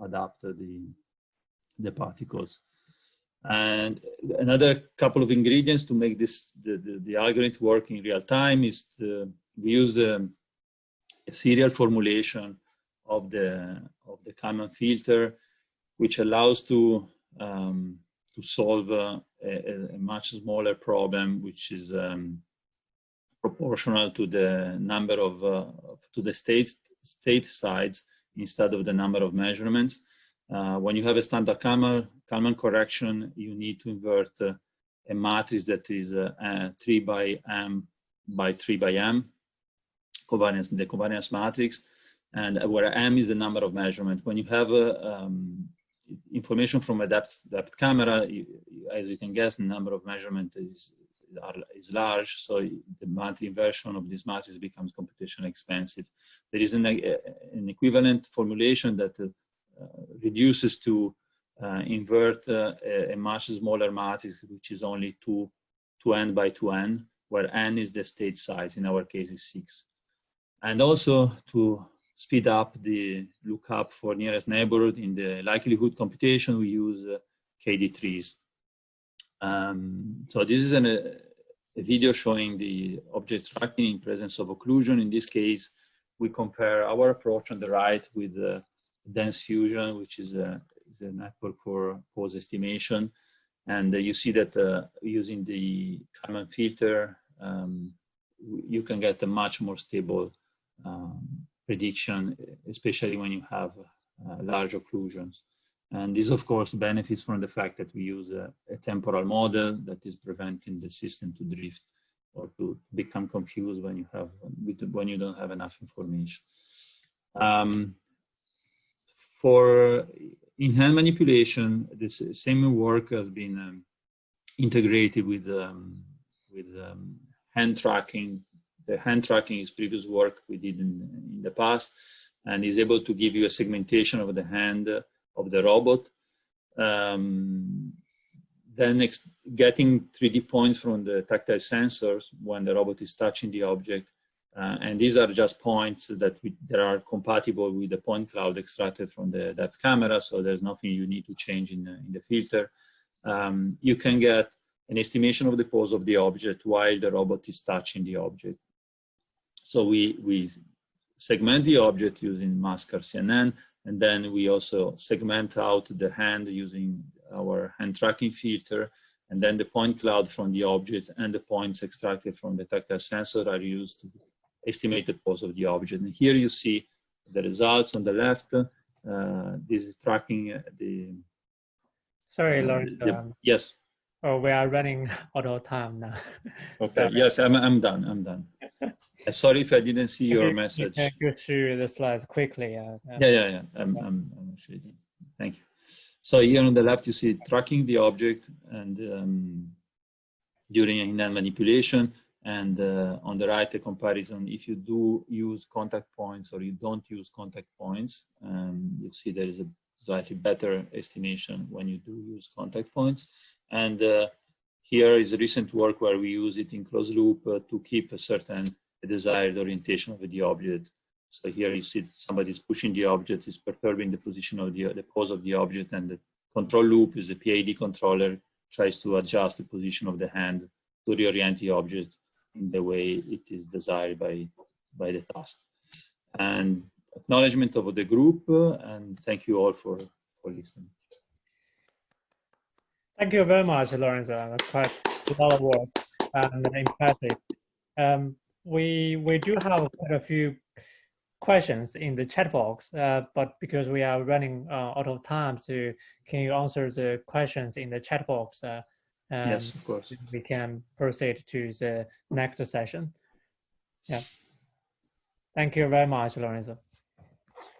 F: adapt the particles. And another couple of ingredients to make the algorithm work in real time is we use a serial formulation of the Kalman filter, which allows to solve a much smaller problem, which is proportional to the number of to the state sides instead of the number of measurements. When you have a standard Kalman correction, you need to invert a matrix that is 3 by m by 3 by m, the covariance matrix, and where m is the number of measurements. When you have information from a depth camera, as you can guess, the number of measurements is large, so the inversion of this matrix becomes computationally expensive. There is an equivalent formulation that reduces to invert a much smaller matrix, which is only 2n by 2n, where n is the state size, in our case is 6. And also to speed up the lookup for nearest neighborhood in the likelihood computation, we use KD trees. So this is a video showing the object tracking in presence of occlusion. In this case, we compare our approach on the right with dense fusion, which is a network for pose estimation. And you see that using the Kalman filter, you can get a much more stable prediction, especially when you have large occlusions. And this, of course, benefits from the fact that we use a temporal model that is preventing the system to drift or to become confused when you don't have enough information. For in-hand manipulation, this same work has been integrated with hand tracking. The hand tracking is previous work we did in the past, and is able to give you a segmentation of the hand of the robot. Then getting 3D points from the tactile sensors when the robot is touching the object And these are just points that are compatible with the point cloud extracted from that camera, so there's nothing you need to change in the filter. You can get an estimation of the pose of the object while the robot is touching the object. So we segment the object using masker CNN, and then we also segment out the hand using our hand tracking filter, and then the point cloud from the object and the points extracted from the tactile sensor are used to estimate the pose of the object. And here you see the results on the left. This is tracking the...
A: Sorry, Lorenzo.
F: Yes.
A: Oh, we are running out of time now.
F: Okay.
A: Sorry.
F: Yes, I'm done. I'm done. Sorry if I didn't see your message.
A: You can go through the slides quickly.
F: Yeah. I'm actually done. Thank you. So here on the left, you see tracking the object and during in-hand manipulation. And on the right, a comparison if you do use contact points or you don't use contact points. You see there is a slightly better estimation when you do use contact points. And here is a recent work where we use it in closed loop to keep a certain desired orientation of the object. So here you see somebody is pushing the object, is perturbing the position of the pose of the object, and the control loop is the PID controller, tries to adjust the position of the hand to reorient the object in the way it is desired by the task. And acknowledgement of the group, and thank you all for listening.
A: Thank you very much, Lorenzo. Quite a lot of work and impressive. We do have quite a few questions in the chat box, but because we are running out of time, so can you answer the questions in the chat box?
F: Yes, of course.
A: We can proceed to the next session. Yeah. Thank you very much, Lorenzo.